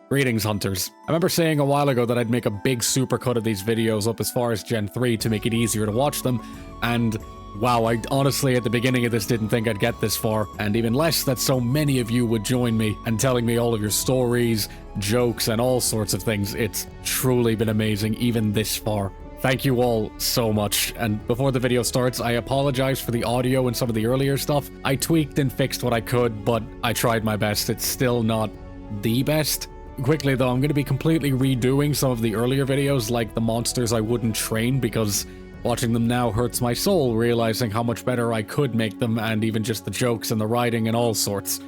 Greetings, hunters. I remember saying a while ago that I'd make a big supercut of these videos up as far as Gen 3 to make it easier to watch them, and wow, I honestly at the beginning of this didn't think I'd get this far, and even less that so many of you would join me and telling me all of your stories, jokes, and all sorts of things. It's truly been amazing, even this far. Thank you all so much, and before the video starts, I apologize for the audio and some of the earlier stuff. I tweaked and fixed what I could, but I tried my best. It's still not the best. Quickly though, I'm going to be completely redoing some of the earlier videos, like the monsters I wouldn't train, because watching them now hurts my soul, realizing how much better I could make them, and even just the jokes and the writing and all sorts.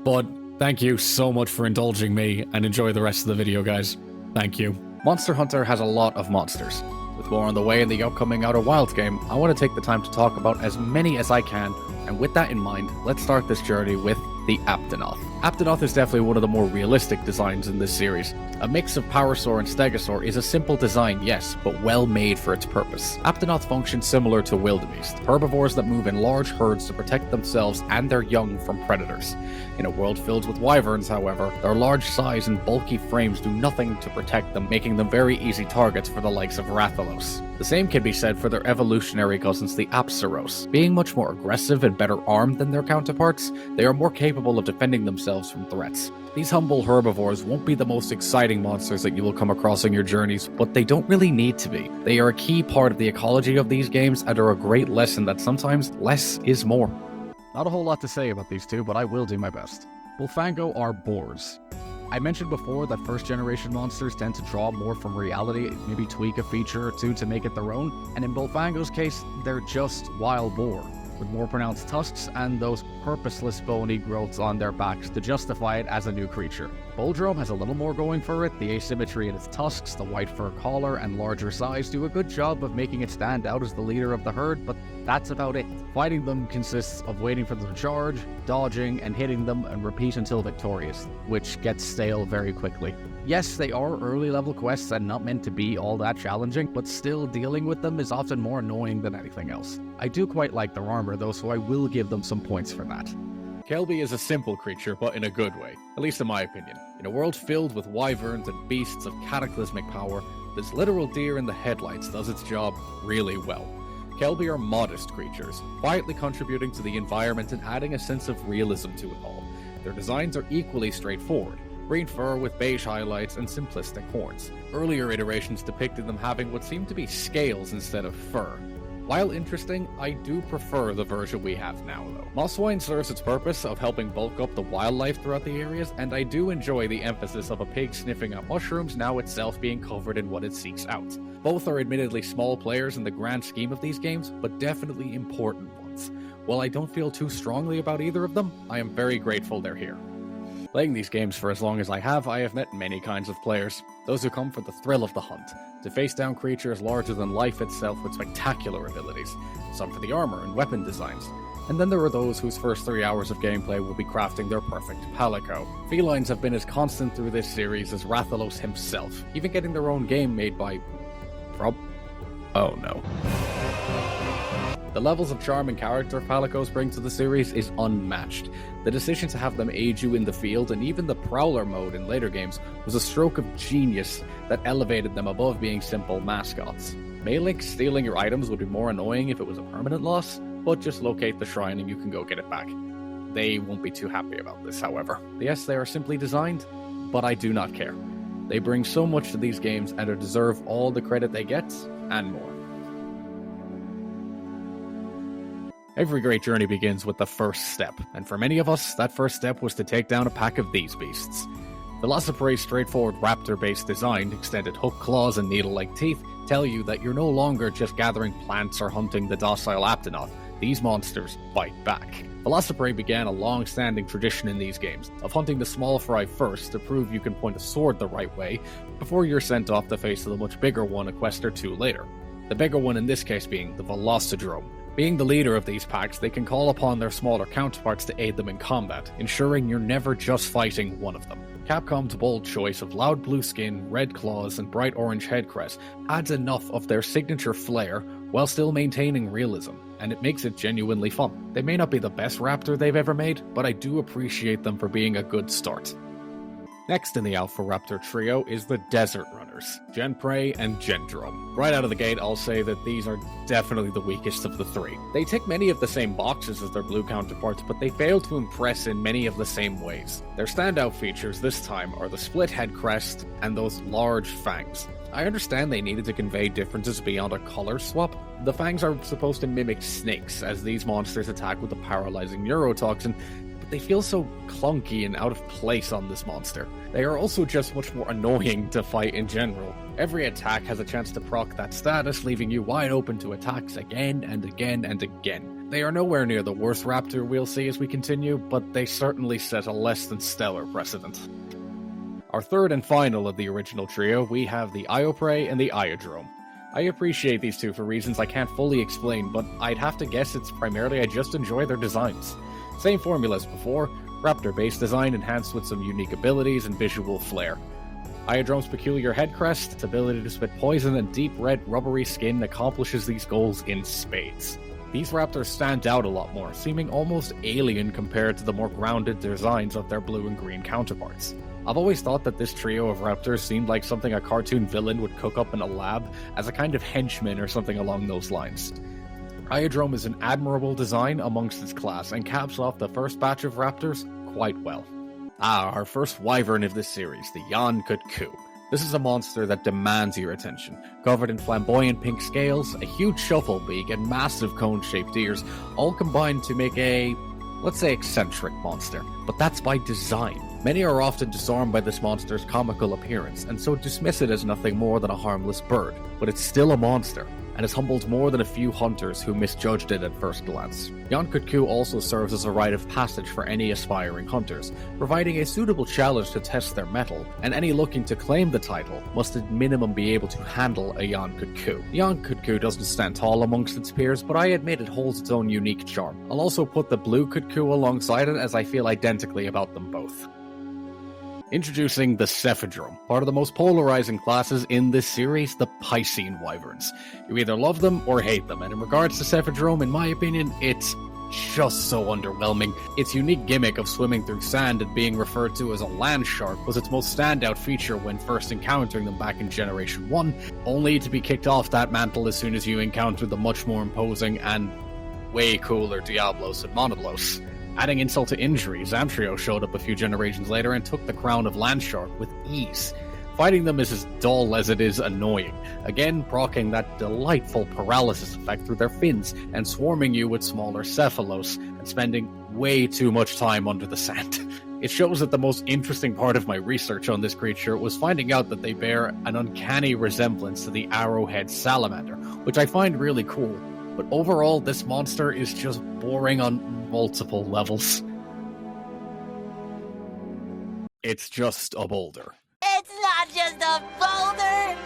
But thank you so much for indulging me, and enjoy the rest of the video, guys. Thank you. Monster Hunter has a lot of monsters. With more on the way in the upcoming Outer Wilds game, I want to take the time to talk about as many as I can, and with that in mind, let's start this journey with the Aptonoth. Aptonoth is definitely one of the more realistic designs in this series. A mix of Parasaur and Stegosaur is a simple design, yes, but well made for its purpose. Aptonoth functions similar to wildebeest, herbivores that move in large herds to protect themselves and their young from predators. In a world filled with wyverns, however, their large size and bulky frames do nothing to protect them, making them very easy targets for the likes of Rathalos. The same can be said for their evolutionary cousins, the Azmeross. Being much more aggressive and better armed than their counterparts, they are more capable of defending themselves from threats. These humble herbivores won't be the most exciting monsters that you will come across on your journeys, but they don't really need to be. They are a key part of the ecology of these games and are a great lesson that sometimes less is more. Not a whole lot to say about these two, but I will do my best. Bullfango are boars. I mentioned before that first generation monsters tend to draw more from reality, maybe tweak a feature or two to make it their own, and in Bullfango's case, they're just wild boar, with more pronounced tusks and those purposeless bony growths on their backs to justify it as a new creature. Bulldrome has a little more going for it. The asymmetry in its tusks, the white fur collar, and larger size do a good job of making it stand out as the leader of the herd, but that's about it. Fighting them consists of waiting for them to charge, dodging, and hitting them, and repeat until victorious, which gets stale very quickly. Yes, they are early level quests and not meant to be all that challenging, but still dealing with them is often more annoying than anything else. I do quite like their armor though, so I will give them some points for that. Kelby is a simple creature, but in a good way, at least in my opinion. In a world filled with wyverns and beasts of cataclysmic power, this literal deer in the headlights does its job really well. Kelby are modest creatures, quietly contributing to the environment and adding a sense of realism to it all. Their designs are equally straightforward. Green fur with beige highlights and simplistic horns. Earlier iterations depicted them having what seemed to be scales instead of fur. While interesting, I do prefer the version we have now though. Mosswine serves its purpose of helping bulk up the wildlife throughout the areas, and I do enjoy the emphasis of a pig sniffing out mushrooms now itself being covered in what it seeks out. Both are admittedly small players in the grand scheme of these games, but definitely important ones. While I don't feel too strongly about either of them, I am very grateful they're here. Playing these games for as long as I have met many kinds of players. Those who come for the thrill of the hunt, to face down creatures larger than life itself with spectacular abilities, some for the armor and weapon designs. And then there are those whose first 3 hours of gameplay will be crafting their perfect palico. Felines have been as constant through this series as Rathalos himself, even getting their own game made by... Oh no. The levels of charm and character Palicos bring to the series is unmatched. The decision to have them aid you in the field, and even the Prowler mode in later games, was a stroke of genius that elevated them above being simple mascots. Maelink stealing your items would be more annoying if it was a permanent loss, but just locate the shrine and you can go get it back. They won't be too happy about this, however. Yes, they are simply designed, but I do not care. They bring so much to these games and deserve all the credit they get, and more. Every great journey begins with the first step, and for many of us, that first step was to take down a pack of these beasts. Velocipre's straightforward raptor-based design, extended hook claws and needle-like teeth, tell you that you're no longer just gathering plants or hunting the docile Aptonoth. These monsters bite back. Velocipre began a long-standing tradition in these games, of hunting the small fry first to prove you can point a sword the right way, before you're sent off to face the much bigger one a quest or two later. The bigger one in this case being the Velocidrome. Being the leader of these packs, they can call upon their smaller counterparts to aid them in combat, ensuring you're never just fighting one of them. Capcom's bold choice of loud blue skin, red claws, and bright orange head crest adds enough of their signature flair while still maintaining realism, and it makes it genuinely fun. They may not be the best raptor they've ever made, but I do appreciate them for being a good start. Next in the Alpha Raptor trio is the Desert Runners, Gen Prey and Gendrome. Right out of the gate, I'll say that these are definitely the weakest of the three. They tick many of the same boxes as their blue counterparts, but they fail to impress in many of the same ways. Their standout features this time are the split head crest and those large fangs. I understand they needed to convey differences beyond a color swap. The fangs are supposed to mimic snakes, as these monsters attack with a paralyzing neurotoxin, but they feel so clunky and out of place on this monster. They are also just much more annoying to fight in general. Every attack has a chance to proc that status, leaving you wide open to attacks again and again and again. They are nowhere near the worst raptor we'll see as we continue, but they certainly set a less than stellar precedent. Our third and final of the original trio, we have the Ioprey and the Iodrome. I appreciate these two for reasons I can't fully explain, but I'd have to guess it's primarily I just enjoy their designs. Same formula as before, raptor-based design enhanced with some unique abilities and visual flair. Iodrome's peculiar head crest, its ability to spit poison, and deep red rubbery skin accomplishes these goals in spades. These raptors stand out a lot more, seeming almost alien compared to the more grounded designs of their blue and green counterparts. I've always thought that this trio of raptors seemed like something a cartoon villain would cook up in a lab as a kind of henchman or something along those lines. Iodrome is an admirable design amongst its class and caps off the first batch of raptors quite well. Our first wyvern of this series, the Yan-Kut-Ku. This is a monster that demands your attention. Covered in flamboyant pink scales, a huge shuffle beak, and massive cone-shaped ears, all combined to make a, let's say, eccentric monster. But that's by design. Many are often disarmed by this monster's comical appearance, and so dismiss it as nothing more than a harmless bird. But it's still a monster, and has humbled more than a few hunters who misjudged it at first glance. Yan-Kut-Ku also serves as a rite of passage for any aspiring hunters, providing a suitable challenge to test their mettle, and any looking to claim the title must at minimum be able to handle a Yan-Kut-Ku. Yan-Kut-Ku doesn't stand tall amongst its peers, but I admit it holds its own unique charm. I'll also put the blue Kut-Ku alongside it, as I feel identically about them both. Introducing the Cephadrome, part of the most polarizing classes in this series, the Piscine Wyverns. You either love them or hate them, and in regards to Cephadrome, in my opinion, it's just so underwhelming. Its unique gimmick of swimming through sand and being referred to as a land shark was its most standout feature when first encountering them back in Generation 1, only to be kicked off that mantle as soon as you encountered the much more imposing and way cooler Diablos and Monoblos. Adding insult to injury, Zamtrio showed up a few generations later and took the crown of Landshark with ease. Fighting them is as dull as it is annoying, again proccing that delightful paralysis effect through their fins and swarming you with smaller Cephalos and spending way too much time under the sand. It shows that the most interesting part of my research on this creature was finding out that they bear an uncanny resemblance to the arrowhead salamander, which I find really cool. But overall, this monster is just boring on multiple levels. It's just a boulder. It's not just a boulder!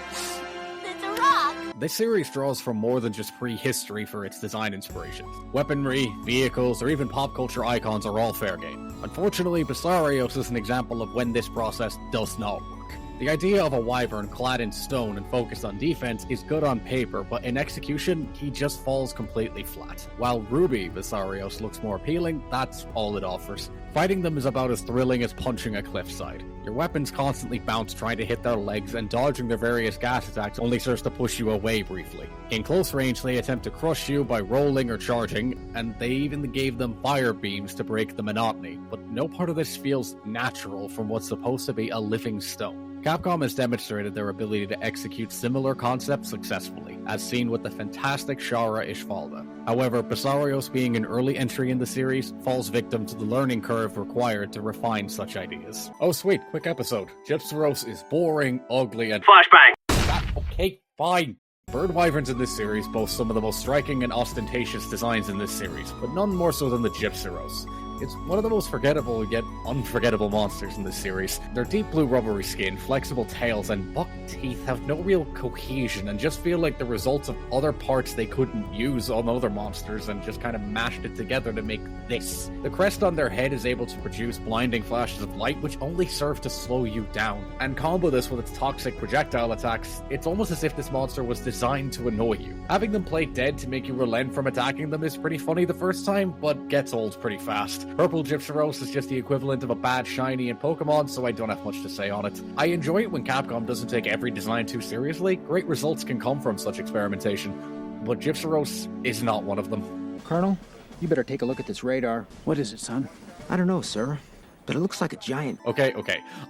It's a rock! This series draws from more than just prehistory for its design inspiration. Weaponry, vehicles, or even pop culture icons are all fair game. Unfortunately, Basarios is an example of when this process does not work. The idea of a wyvern clad in stone and focused on defense is good on paper, but in execution, he just falls completely flat. While Ruby Basarios looks more appealing, that's all it offers. Fighting them is about as thrilling as punching a cliffside. Your weapons constantly bounce trying to hit their legs, and dodging their various gas attacks only serves to push you away briefly. In close range, they attempt to crush you by rolling or charging, and they even gave them fire beams to break the monotony, but no part of this feels natural from what's supposed to be a living stone. Capcom has demonstrated their ability to execute similar concepts successfully, as seen with the fantastic Shara Ishvalda. However, Basarios being an early entry in the series, falls victim to the learning curve required to refine such ideas. Oh sweet, quick episode. Gypsaros is boring, ugly, and flashbang! Okay, fine. Bird wyverns in this series boast some of the most striking and ostentatious designs in this series, but none more so than the Gypsaros. It's one of the most forgettable yet unforgettable monsters in this series. Their deep blue rubbery skin, flexible tails, and buck teeth have no real cohesion and just feel like the results of other parts they couldn't use on other monsters and just kind of mashed it together to make this. The crest on their head is able to produce blinding flashes of light which only serve to slow you down. And combo this with its toxic projectile attacks, it's almost as if this monster was designed to annoy you. Having them play dead to make you relent from attacking them is pretty funny the first time, but gets old pretty fast. Purple Gypsyros is just the equivalent of a bad shiny in Pokemon, so I don't have much to say on it. I enjoy it when Capcom doesn't take every design too seriously. Great results can come from such experimentation, but Gypsyros is not one of them. Colonel, you better take a look at this radar. What is it, son? I don't know, sir, but it looks like a giant. Okay.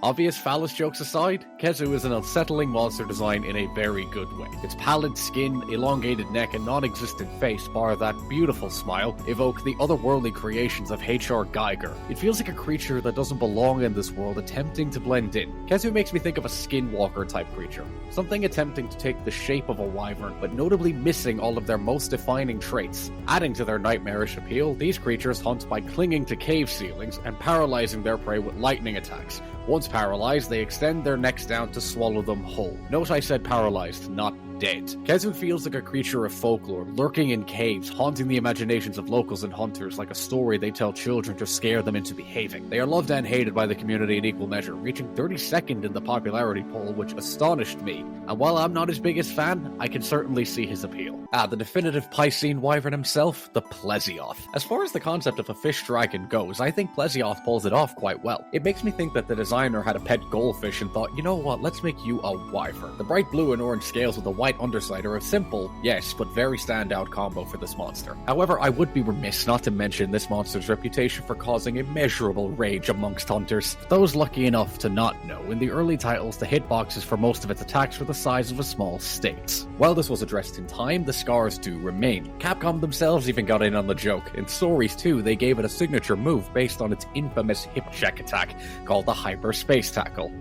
Obvious phallus jokes aside, Kezu is an unsettling monster design in a very good way. Its pallid skin, elongated neck, and non-existent face, bar that beautiful smile, evoke the otherworldly creations of H.R. Geiger. It feels like a creature that doesn't belong in this world, attempting to blend in. Kezu makes me think of a skinwalker type creature. Something attempting to take the shape of a wyvern, but notably missing all of their most defining traits. Adding to their nightmarish appeal, these creatures hunt by clinging to cave ceilings and paralyzing their prey with lightning attacks. Once paralyzed, they extend their necks down to swallow them whole. Note I said paralyzed, not dead. Kezu feels like a creature of folklore, lurking in caves, haunting the imaginations of locals and hunters like a story they tell children to scare them into behaving. They are loved and hated by the community in equal measure, reaching 32nd in the popularity poll, which astonished me. And while I'm not his biggest fan, I can certainly see his appeal. The definitive Piscine wyvern himself, the Plesioth. As far as the concept of a fish dragon goes, I think Plesioth pulls it off quite well. It makes me think that the designer had a pet goldfish and thought, you know what, let's make you a wyvern. The bright blue and orange scales with the white underside are a simple, yes, but very standout combo for this monster. However, I would be remiss not to mention this monster's reputation for causing immeasurable rage amongst hunters. For those lucky enough to not know, in the early titles, the hitboxes for most of its attacks were the size of a small state. While this was addressed in time, the scars do remain. Capcom themselves even got in on the joke. In Stories 2, they gave it a signature move based on its infamous hip check attack, called the Hyperspace Tackle.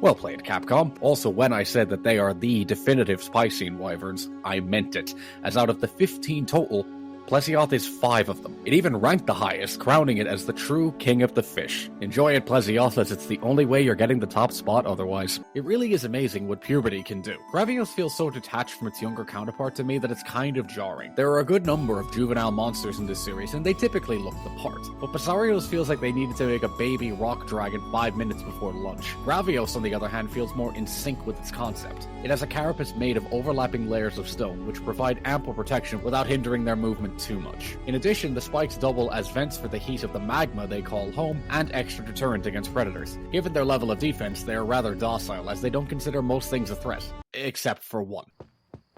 Well played, Capcom. Also, when I said that they are the definitive Piscine wyverns, I meant it, as out of the 15 total, Plesioth is 5 of them. It even ranked the highest, crowning it as the true king of the fish. Enjoy it, Plesioth, as it's the only way you're getting the top spot otherwise. It really is amazing what puberty can do. Gravios feels so detached from its younger counterpart to me that it's kind of jarring. There are a good number of juvenile monsters in this series, and they typically look the part. But Basarios feels like they needed to make a baby rock dragon 5 minutes before lunch. Gravios, on the other hand, feels more in sync with its concept. It has a carapace made of overlapping layers of stone, which provide ample protection without hindering their movement too much. In addition, the spikes double as vents for the heat of the magma they call home, and extra deterrent against predators. Given their level of defense, they are rather docile, as they don't consider most things a threat. Except for one.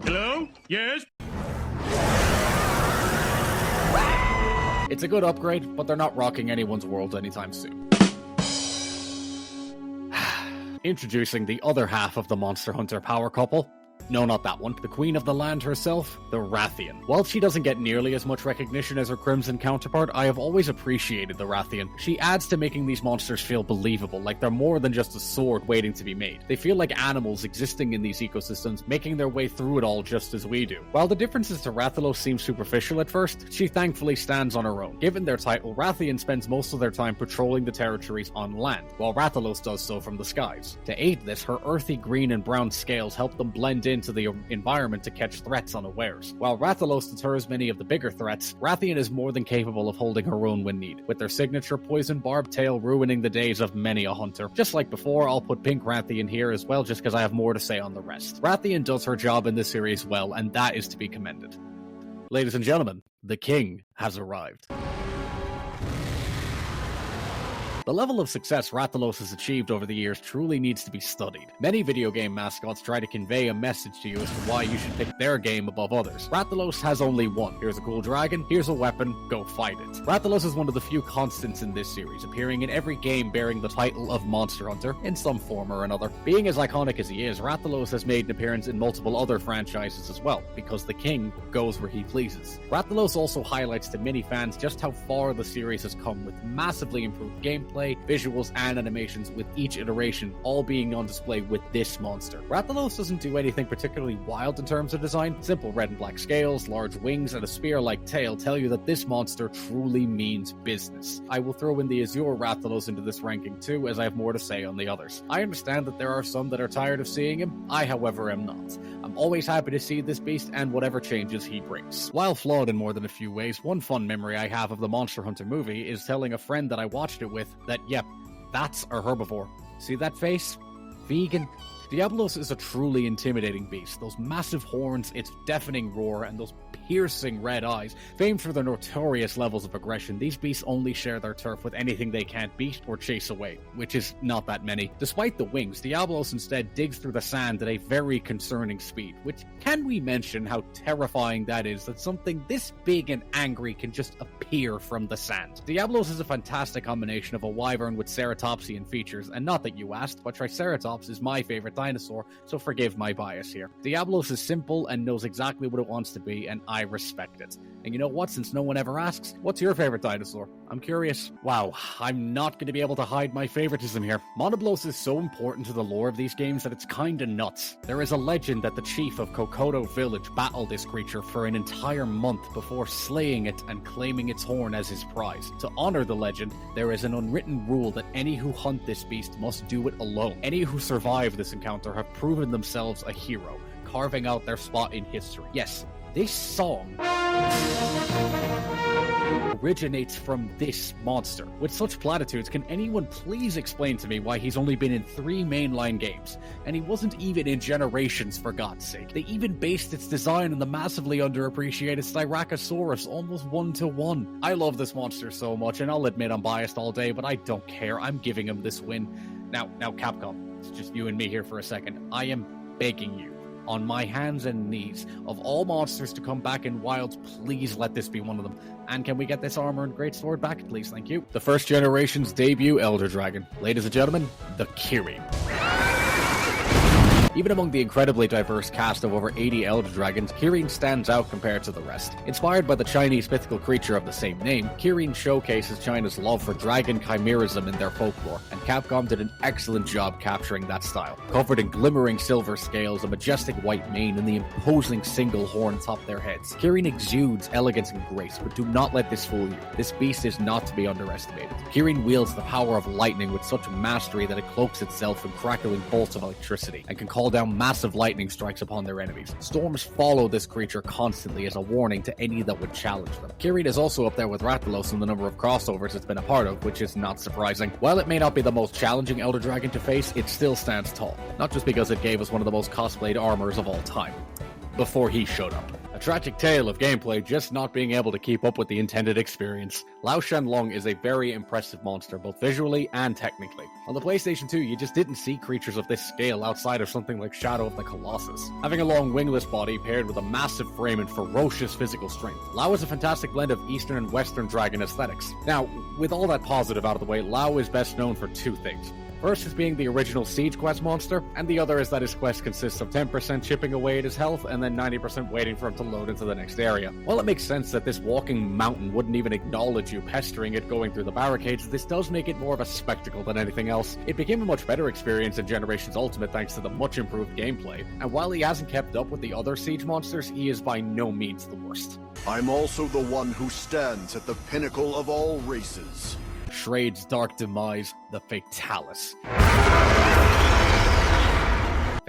Hello? Yes? It's a good upgrade, but they're not rocking anyone's world anytime soon. Introducing the other half of the Monster Hunter power couple. No, not that one. The Queen of the Land herself, the Rathian. While she doesn't get nearly as much recognition as her Crimson counterpart, I have always appreciated the Rathian. She adds to making these monsters feel believable, like they're more than just a sword waiting to be made. They feel like animals existing in these ecosystems, making their way through it all just as we do. While the differences to Rathalos seem superficial at first, she thankfully stands on her own. Given their title, Rathian spends most of their time patrolling the territories on land, while Rathalos does so from the skies. To aid this, her earthy green and brown scales help them blend into the environment to catch threats unawares. While Rathalos deters many of the bigger threats, Rathian is more than capable of holding her own when needed, with their signature poison barbed tail ruining the days of many a hunter. Just like before, I'll put Pink Rathian here as well just because I have more to say on the rest. Rathian does her job in this series well, and that is to be commended. Ladies and gentlemen, the king has arrived. The level of success Rathalos has achieved over the years truly needs to be studied. Many video game mascots try to convey a message to you as to why you should pick their game above others. Rathalos has only one. Here's a cool dragon, here's a weapon, go fight it. Rathalos is one of the few constants in this series, appearing in every game bearing the title of Monster Hunter, in some form or another. Being as iconic as he is, Rathalos has made an appearance in multiple other franchises as well, because the king goes where he pleases. Rathalos also highlights to many fans just how far the series has come, with massively improved gameplay, visuals, and animations, with each iteration all being on display with this monster. Rathalos doesn't do anything particularly wild in terms of design. Simple red and black scales, large wings, and a spear-like tail tell you that this monster truly means business. I will throw in the Azure Rathalos into this ranking too, as I have more to say on the others. I understand that there are some that are tired of seeing him. I, however, am not. I'm always happy to see this beast and whatever changes he brings. While flawed in more than a few ways, one fun memory I have of the Monster Hunter movie is telling a friend that I watched it with that, yep, that's a herbivore. See that face? Vegan. Diablos is a truly intimidating beast. Those massive horns, its deafening roar, and those piercing red eyes. Famed for their notorious levels of aggression, these beasts only share their turf with anything they can't beat or chase away, which is not that many. Despite the wings, Diablos instead digs through the sand at a very concerning speed, which, can we mention how terrifying that is, that something this big and angry can just appear from the sand. Diablos is a fantastic combination of a wyvern with ceratopsian features, and not that you asked, but Triceratops is my favorite dinosaur, so forgive my bias here. Diablos is simple and knows exactly what it wants to be, and I respect it. And you know what, since no one ever asks, what's your favorite dinosaur? I'm curious. Wow, I'm not going to be able to hide my favoritism here. Monoblos is so important to the lore of these games that it's kinda nuts. There is a legend that the chief of Kokoto village battled this creature for an entire month before slaying it and claiming its horn as his prize. To honor the legend, there is an unwritten rule that any who hunt this beast must do it alone. Any who survive this encounter have proven themselves a hero, carving out their spot in history. Yes, this song originates from this monster. With such platitudes, can anyone please explain to me why he's only been in 3 mainline games? And he wasn't even in Generations, for God's sake. They even based its design on the massively underappreciated Styracosaurus, almost 1-to-1. I love this monster so much, and I'll admit I'm biased all day, but I don't care. I'm giving him this win. Now Capcom, it's just you and me here for a second. I am begging you, on my hands and knees, of all monsters to come back in Wilds, please let this be one of them. And can we get this armor and greatsword back, please? Thank you. The first generation's debut Elder Dragon. Ladies and gentlemen, the Kirin. Even among the incredibly diverse cast of over 80 Elder Dragons, Kirin stands out compared to the rest. Inspired by the Chinese mythical creature of the same name, Kirin showcases China's love for dragon chimerism in their folklore, and Capcom did an excellent job capturing that style. Covered in glimmering silver scales, a majestic white mane, and the imposing single horn atop their heads, Kirin exudes elegance and grace, but do not let this fool you. This beast is not to be underestimated. Kirin wields the power of lightning with such mastery that it cloaks itself in crackling bolts of electricity, and can call down massive lightning strikes upon their enemies. Storms follow this creature constantly as a warning to any that would challenge them. Kirin is also up there with Rathalos in the number of crossovers it's been a part of, which is not surprising. While it may not be the most challenging Elder Dragon to face, it still stands tall. Not just because it gave us one of the most cosplayed armors of all time. Before he showed up. A tragic tale of gameplay just not being able to keep up with the intended experience. Lao Shenlong is a very impressive monster, both visually and technically. On the PlayStation 2, you just didn't see creatures of this scale outside of something like Shadow of the Colossus. Having a long wingless body paired with a massive frame and ferocious physical strength, Lao is a fantastic blend of Eastern and Western dragon aesthetics. Now, with all that positive out of the way, Lao is best known for 2 things. First is being the original Siege Quest monster, and the other is that his quest consists of 10% chipping away at his health and then 90% waiting for him to load into the next area. While it makes sense that this walking mountain wouldn't even acknowledge you pestering it going through the barricades, this does make it more of a spectacle than anything else. It became a much better experience in Generations Ultimate thanks to the much improved gameplay, and while he hasn't kept up with the other Siege monsters, he is by no means the worst. I'm also the one who stands at the pinnacle of all races. Shrade's dark demise, the Fatalis.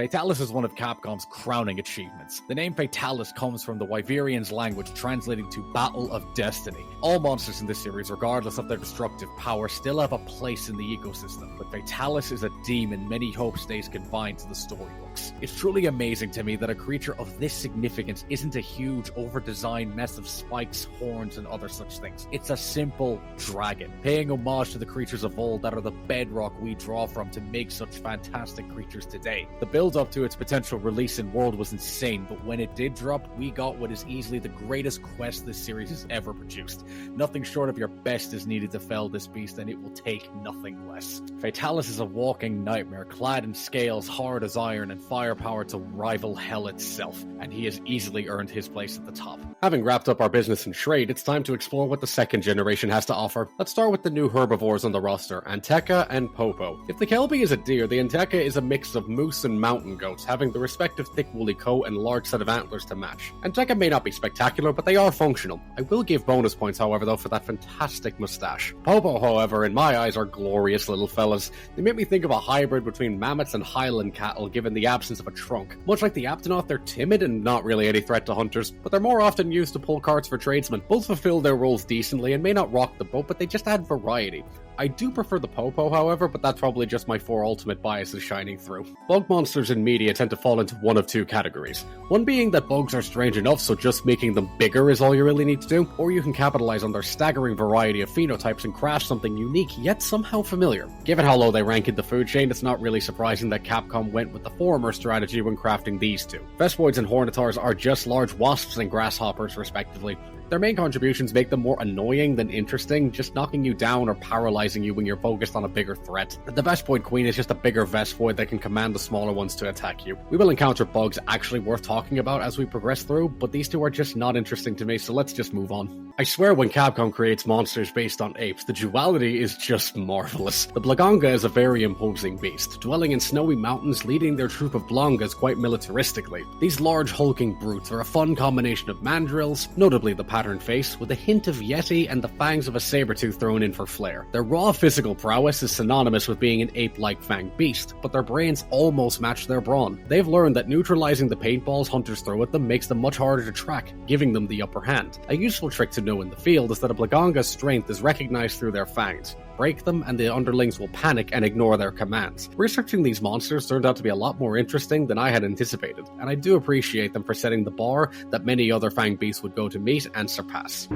Fatalis is one of Capcom's crowning achievements. The name Fatalis comes from the Wyverian's language, translating to Battle of Destiny. All monsters in this series, regardless of their destructive power, still have a place in the ecosystem, but Fatalis is a demon many hope stays confined to the storybooks. It's truly amazing to me that a creature of this significance isn't a huge, over-designed mess of spikes, horns, and other such things. It's a simple dragon, paying homage to the creatures of old that are the bedrock we draw from to make such fantastic creatures today. The build up to its potential release in World was insane, but when it did drop, we got what is easily the greatest quest this series has ever produced. Nothing short of your best is needed to fell this beast, and it will take nothing less. Fatalis is a walking nightmare, clad in scales hard as iron and firepower to rival hell itself, and he has easily earned his place at the top. Having wrapped up our business in Shrade, it's time to explore what the second generation has to offer. Let's start with the new herbivores on the roster, Anteka and Popo. If the Kelpie is a deer, the Anteka is a mix of moose and mountain goats, having the respective thick woolly coat and large set of antlers to match. Anteka may not be spectacular, but they are functional. I will give bonus points, however, though, for that fantastic moustache. Popo, however, in my eyes, are glorious little fellas. They make me think of a hybrid between mammoths and Highland cattle, given the absence of a trunk. Much like the Aptonoth, they're timid and not really any threat to hunters, but they're more often used to pull carts for tradesmen. Both fulfill their roles decently and may not rock the boat, but they just add variety. I do prefer the Popo, however, but that's probably just my 4 ultimate biases shining through. Bug monsters in media tend to fall into one of 2 categories. One being that bugs are strange enough, so just making them bigger is all you really need to do, or you can capitalize on their staggering variety of phenotypes and craft something unique yet somehow familiar. Given how low they rank in the food chain, it's not really surprising that Capcom went with the former strategy when crafting these 2. Vespoids and Hornitars are just large wasps and grasshoppers, respectively. Their main contributions make them more annoying than interesting, just knocking you down or paralyzing you when you're focused on a bigger threat. The Vespoid Queen is just a bigger Vespoid that can command the smaller ones to attack you. We will encounter bugs actually worth talking about as we progress through, but these 2 are just not interesting to me, so let's just move on. I swear when Capcom creates monsters based on apes, the duality is just marvelous. The Blaganga is a very imposing beast, dwelling in snowy mountains, leading their troop of Blangas quite militaristically. These large hulking brutes are a fun combination of mandrills, notably the patterned face, with a hint of Yeti and the fangs of a saber-tooth thrown in for flair. Their raw physical prowess is synonymous with being an ape-like fanged beast, but their brains almost match their brawn. They've learned that neutralizing the paintballs hunters throw at them makes them much harder to track, giving them the upper hand. A useful trick to know in the field is that a Blaganga's strength is recognized through their fangs. Break them and the underlings will panic and ignore their commands. Researching these monsters turned out to be a lot more interesting than I had anticipated, and I do appreciate them for setting the bar that many other fanged beasts would go to meet and surpass.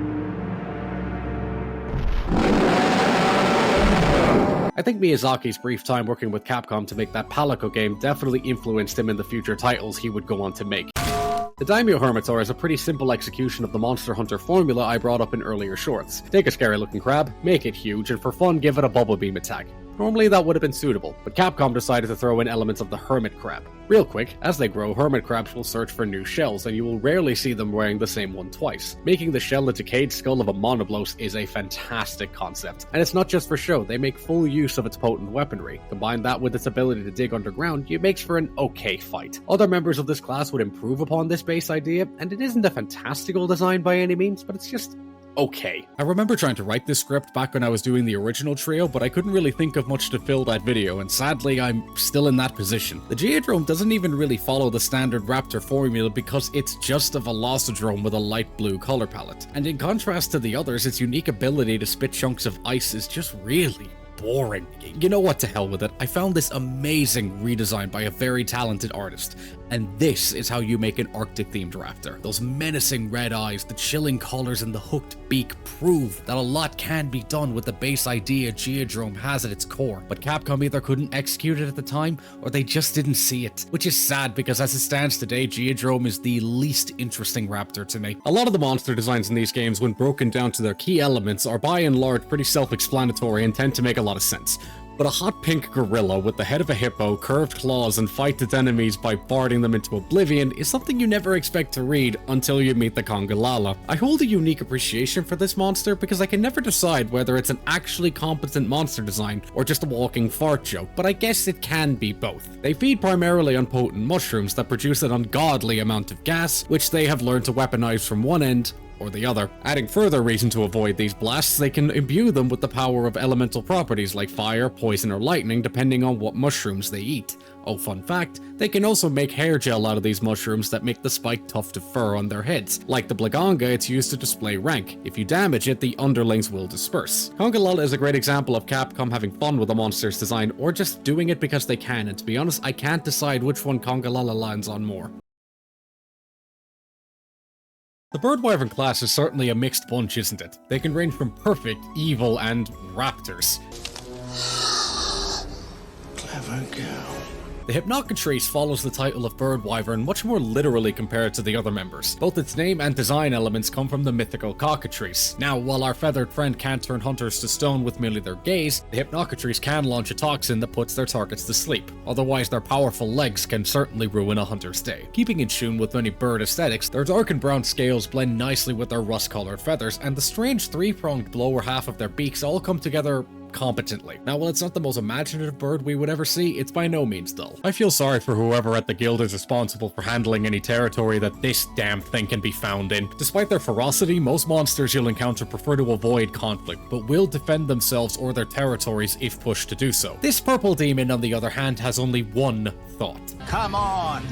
I think Miyazaki's brief time working with Capcom to make that Palico game definitely influenced him in the future titles he would go on to make. The Daimyo Hermitaur is a pretty simple execution of the Monster Hunter formula I brought up in earlier shorts. Take a scary looking crab, make it huge, and for fun give it a bubble beam attack. Normally that would have been suitable, but Capcom decided to throw in elements of the hermit crab. Real quick, as they grow, hermit crabs will search for new shells, and you will rarely see them wearing the same one twice. Making the shell a decayed skull of a monoblos is a fantastic concept, and it's not just for show, they make full use of its potent weaponry. Combine that with its ability to dig underground, it makes for an okay fight. Other members of this class would improve upon this base idea, and it isn't a fantastical design by any means, but it's just okay. I remember trying to write this script back when I was doing the original trio, but I couldn't really think of much to fill that video, and sadly I'm still in that position. The Geodrome doesn't even really follow the standard Raptor formula because it's just a Velocidrome with a light blue color palette. And in contrast to the others, its unique ability to spit chunks of ice is just really boring. You know what, to hell with it. I found this amazing redesign by a very talented artist, and this is how you make an Arctic themed raptor. Those menacing red eyes, the chilling colors, and the hooked beak prove that a lot can be done with the base idea Geodrome has at its core, but Capcom either couldn't execute it at the time, or they just didn't see it. Which is sad, because as it stands today, Geodrome is the least interesting raptor to me. A lot of the monster designs in these games, when broken down to their key elements, are by and large pretty self-explanatory and tend to make a lot of sense. But a hot pink gorilla with the head of a hippo, curved claws, and fights its enemies by farting them into oblivion is something you never expect to read until you meet the Congalala. I hold a unique appreciation for this monster because I can never decide whether it's an actually competent monster design or just a walking fart joke, but I guess it can be both. They feed primarily on potent mushrooms that produce an ungodly amount of gas, which they have learned to weaponize from one end or the other. Adding further reason to avoid these blasts, they can imbue them with the power of elemental properties like fire, poison, or lightning depending on what mushrooms they eat. Oh, fun fact, they can also make hair gel out of these mushrooms that make the spiked tuft of fur on their heads. Like the Blaganga, it's used to display rank. If you damage it, the underlings will disperse. Congalala is a great example of Capcom having fun with a monster's design, or just doing it because they can, and to be honest, I can't decide which one Congalala lands on more. The Bird Wyvern class is certainly a mixed bunch, isn't it? They can range from perfect, evil, and raptors. Clever girl. The Hypnocatrice follows the title of Bird Wyvern much more literally compared to the other members. Both its name and design elements come from the mythical cockatrice. Now, while our feathered friend can't turn hunters to stone with merely their gaze, the Hypnocatrice can launch a toxin that puts their targets to sleep. Otherwise, their powerful legs can certainly ruin a hunter's day. Keeping in tune with many bird aesthetics, their dark and brown scales blend nicely with their rust-colored feathers, and the strange three-pronged lower half of their beaks all come together competently. Now, while it's not the most imaginative bird we would ever see, it's by no means dull. I feel sorry for whoever at the guild is responsible for handling any territory that this damn thing can be found in. Despite their ferocity, most monsters you'll encounter prefer to avoid conflict, but will defend themselves or their territories if pushed to do so. This purple demon, on the other hand, has only one thought. Come on!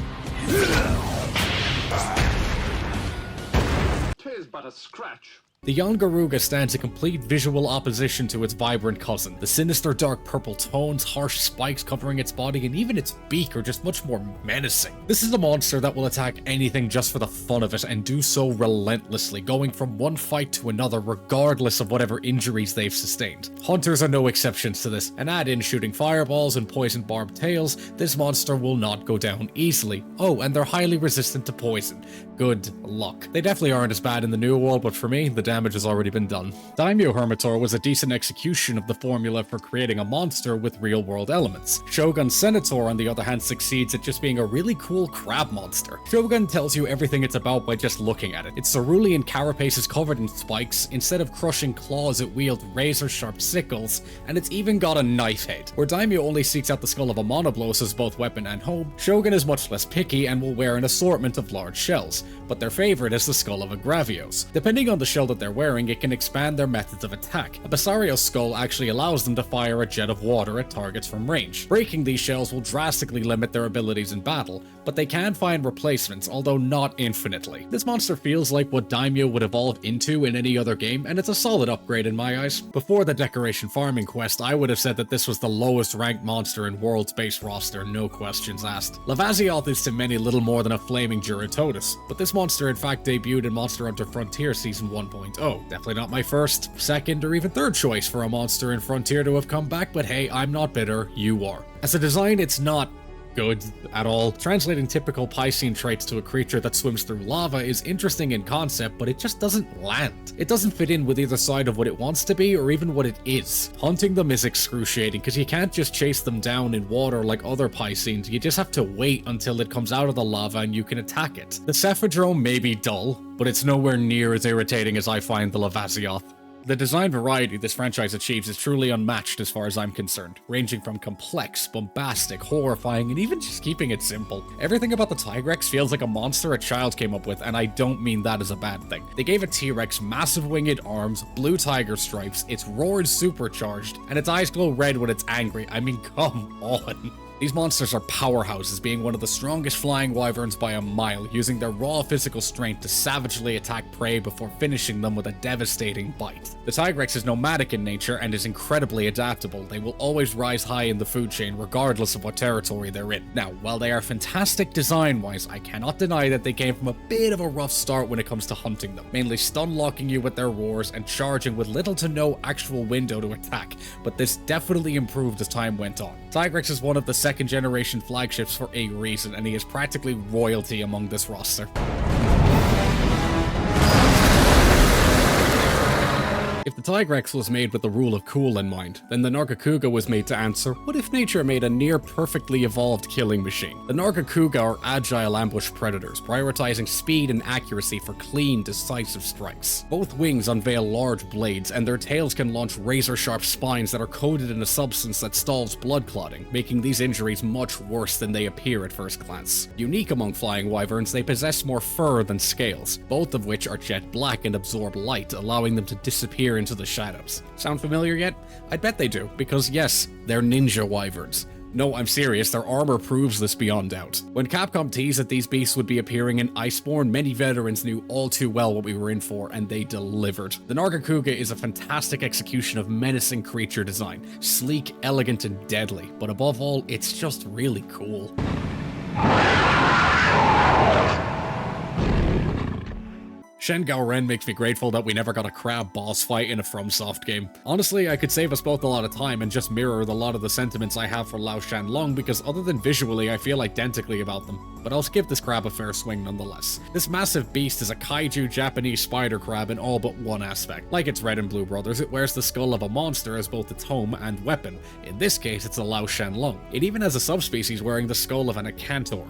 "'Tis but a scratch." The young Garuga stands a complete visual opposition to its vibrant cousin. The sinister dark purple tones, harsh spikes covering its body, and even its beak are just much more menacing. This is a monster that will attack anything just for the fun of it and do so relentlessly, going from one fight to another regardless of whatever injuries they've sustained. Hunters are no exceptions to this, and add in shooting fireballs and poisoned barbed tails, this monster will not go down easily. Oh, and they're highly resistant to poison. Good luck. They definitely aren't as bad in the new world, but for me, the damage has already been done. Daimyo Hermitor was a decent execution of the formula for creating a monster with real-world elements. Shogun Senator, on the other hand, succeeds at just being a really cool crab monster. Shogun tells you everything it's about by just looking at it. Its cerulean carapace is covered in spikes, instead of crushing claws it wields razor-sharp sickles, and it's even got a knife head. Where Daimyo only seeks out the skull of a monoblos as both weapon and home, Shogun is much less picky and will wear an assortment of large shells, but their favorite is the skull of a Gravios. Depending on the shell that they're wearing, it can expand their methods of attack. A Basario's skull actually allows them to fire a jet of water at targets from range. Breaking these shells will drastically limit their abilities in battle, but they can find replacements, although not infinitely. This monster feels like what Daimyo would evolve into in any other game, and it's a solid upgrade in my eyes. Before the decoration farming quest, I would have said that this was the lowest ranked monster in World's base roster, no questions asked. Lavazioth is to many little more than a flaming Duratotus, but this monster in fact debuted in Monster Hunter Frontier Season 1.0. Definitely not my first, second, or even third choice for a monster in Frontier to have come back, but hey, I'm not bitter, you are. As a design, it's not good at all. Translating typical Piscine traits to a creature that swims through lava is interesting in concept, but it just doesn't land. It doesn't fit in with either side of what it wants to be or even what it is. Hunting them is excruciating because you can't just chase them down in water like other Piscines, you just have to wait until it comes out of the lava and you can attack it. The Cephadrome may be dull, but it's nowhere near as irritating as I find the Lavazioth. The design variety this franchise achieves is truly unmatched as far as I'm concerned, ranging from complex, bombastic, horrifying, and even just keeping it simple. Everything about the Tigrex feels like a monster a child came up with, and I don't mean that as a bad thing. They gave a T-Rex massive winged arms, blue tiger stripes, its roar is supercharged, and its eyes glow red when it's angry. I mean, come on. These monsters are powerhouses, being one of the strongest flying wyverns by a mile, using their raw physical strength to savagely attack prey before finishing them with a devastating bite. The Tigrex is nomadic in nature and is incredibly adaptable. They will always rise high in the food chain regardless of what territory they're in. Now, while they are fantastic design-wise, I cannot deny that they came from a bit of a rough start when it comes to hunting them, mainly stun-locking you with their roars and charging with little to no actual window to attack, but this definitely improved as time went on. Tigrex is one of the second generation flagships for a reason, and he is practically royalty among this roster. If the Tigrex was made with the rule of cool in mind, then the Nargacuga was made to answer, what if nature made a near-perfectly evolved killing machine? The Nargacuga are agile ambush predators, prioritizing speed and accuracy for clean, decisive strikes. Both wings unveil large blades, and their tails can launch razor-sharp spines that are coated in a substance that stalls blood clotting, making these injuries much worse than they appear at first glance. Unique among flying wyverns, they possess more fur than scales, both of which are jet black and absorb light, allowing them to disappear into the shadows. Sound familiar yet? I bet they do, because yes, they're ninja wyverns. No, I'm serious, their armor proves this beyond doubt. When Capcom teased that these beasts would be appearing in Iceborne, many veterans knew all too well what we were in for, and they delivered. The Nargacuga is a fantastic execution of menacing creature design, sleek, elegant, and deadly, but above all, it's just really cool. Shen Gaoren makes me grateful that we never got a crab boss fight in a FromSoft game. Honestly, I could save us both a lot of time and just mirror a lot of the sentiments I have for Lao Shanlong, because other than visually, I feel identically about them. But I'll give this crab a fair swing nonetheless. This massive beast is a kaiju Japanese spider crab in all but one aspect. Like its red and blue brothers, it wears the skull of a monster as both its home and weapon. In this case, it's a Lao Shanlong. It even has a subspecies wearing the skull of an acantor.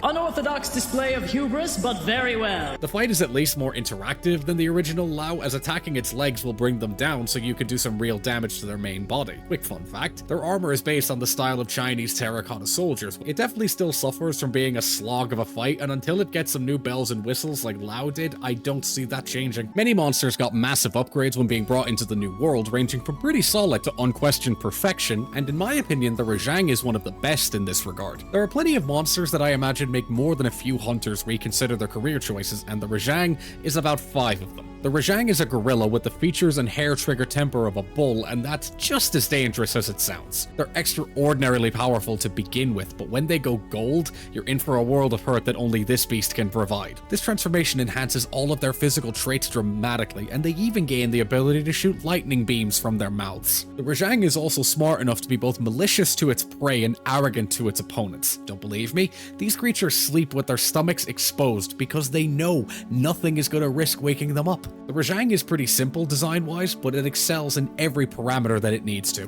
Unorthodox display of hubris, but very well. The fight is at least more interactive than the original Lao, as attacking its legs will bring them down so you can do some real damage to their main body. Quick fun fact, their armor is based on the style of Chinese terracotta soldiers. It definitely still suffers from being a slog of a fight, and until it gets some new bells and whistles like Lao did, I don't see that changing. Many monsters got massive upgrades when being brought into the new world, ranging from pretty solid to unquestioned perfection, and in my opinion, the Rajang is one of the best in this regard. There are plenty of monsters that I imagine make more than a few hunters reconsider their career choices, and the Rajang is about 5 of them. The Rajang is a gorilla with the features and hair trigger temper of a bull, and that's just as dangerous as it sounds. They're extraordinarily powerful to begin with, but when they go gold, you're in for a world of hurt that only this beast can provide. This transformation enhances all of their physical traits dramatically, and they even gain the ability to shoot lightning beams from their mouths. The Rajang is also smart enough to be both malicious to its prey and arrogant to its opponents. Don't believe me? These creatures sleep with their stomachs exposed because they know nothing is going to risk waking them up. The Rajang is pretty simple design-wise, but it excels in every parameter that it needs to.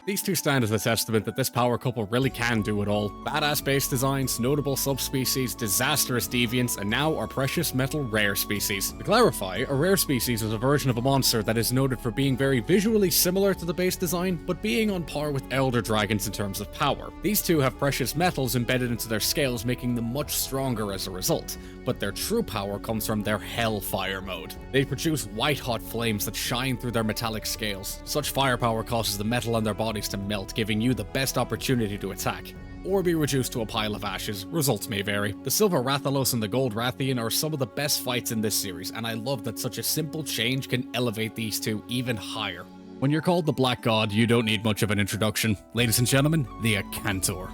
These two stand as a testament that this power couple really can do it all. Badass base designs, notable subspecies, disastrous deviants, and now our precious metal rare species. To clarify, a rare species is a version of a monster that is noted for being very visually similar to the base design, but being on par with elder dragons in terms of power. These two have precious metals embedded into their scales, making them much stronger as a result, but their true power comes from their hellfire mode. They produce white-hot flames that shine through their metallic scales. Such firepower causes the metal on their bodies to melt, giving you the best opportunity to attack, or be reduced to a pile of ashes. Results may vary. The Silver Rathalos and the Gold Rathian are some of the best fights in this series, and I love that such a simple change can elevate these two even higher. When you're called the Black God, you don't need much of an introduction. Ladies and gentlemen, the Acantor.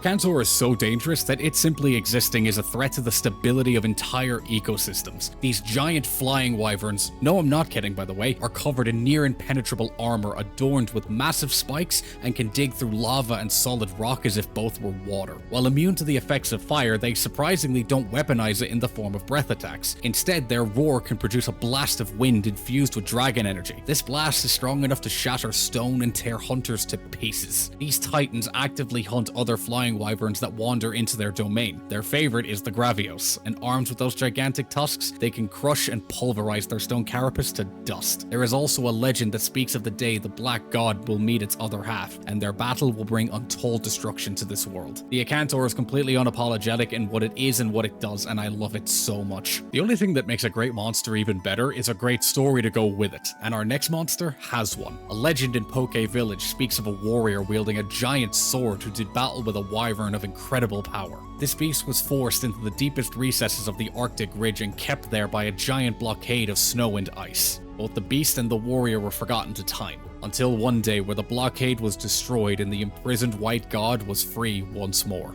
Acantor is so dangerous that it simply existing is a threat to the stability of entire ecosystems. These giant flying wyverns, no I'm not kidding by the way, are covered in near impenetrable armor adorned with massive spikes and can dig through lava and solid rock as if both were water. While immune to the effects of fire, they surprisingly don't weaponize it in the form of breath attacks. Instead, their roar can produce a blast of wind infused with dragon energy. This blast is strong enough to shatter stone and tear hunters to pieces. These titans actively hunt other flying wyverns that wander into their domain. Their favorite is the Gravios, and armed with those gigantic tusks, they can crush and pulverize their stone carapace to dust. There is also a legend that speaks of the day the Black God will meet its other half, and their battle will bring untold destruction to this world. The Acantor is completely unapologetic in what it is and what it does, and I love it so much. The only thing that makes a great monster even better is a great story to go with it, and our next monster has one. A legend in Poke Village speaks of a warrior wielding a giant sword who did battle with a wyvern of incredible power. This beast was forced into the deepest recesses of the Arctic Ridge and kept there by a giant blockade of snow and ice. Both the beast and the warrior were forgotten to time, until one day where the blockade was destroyed and the imprisoned white god was free once more.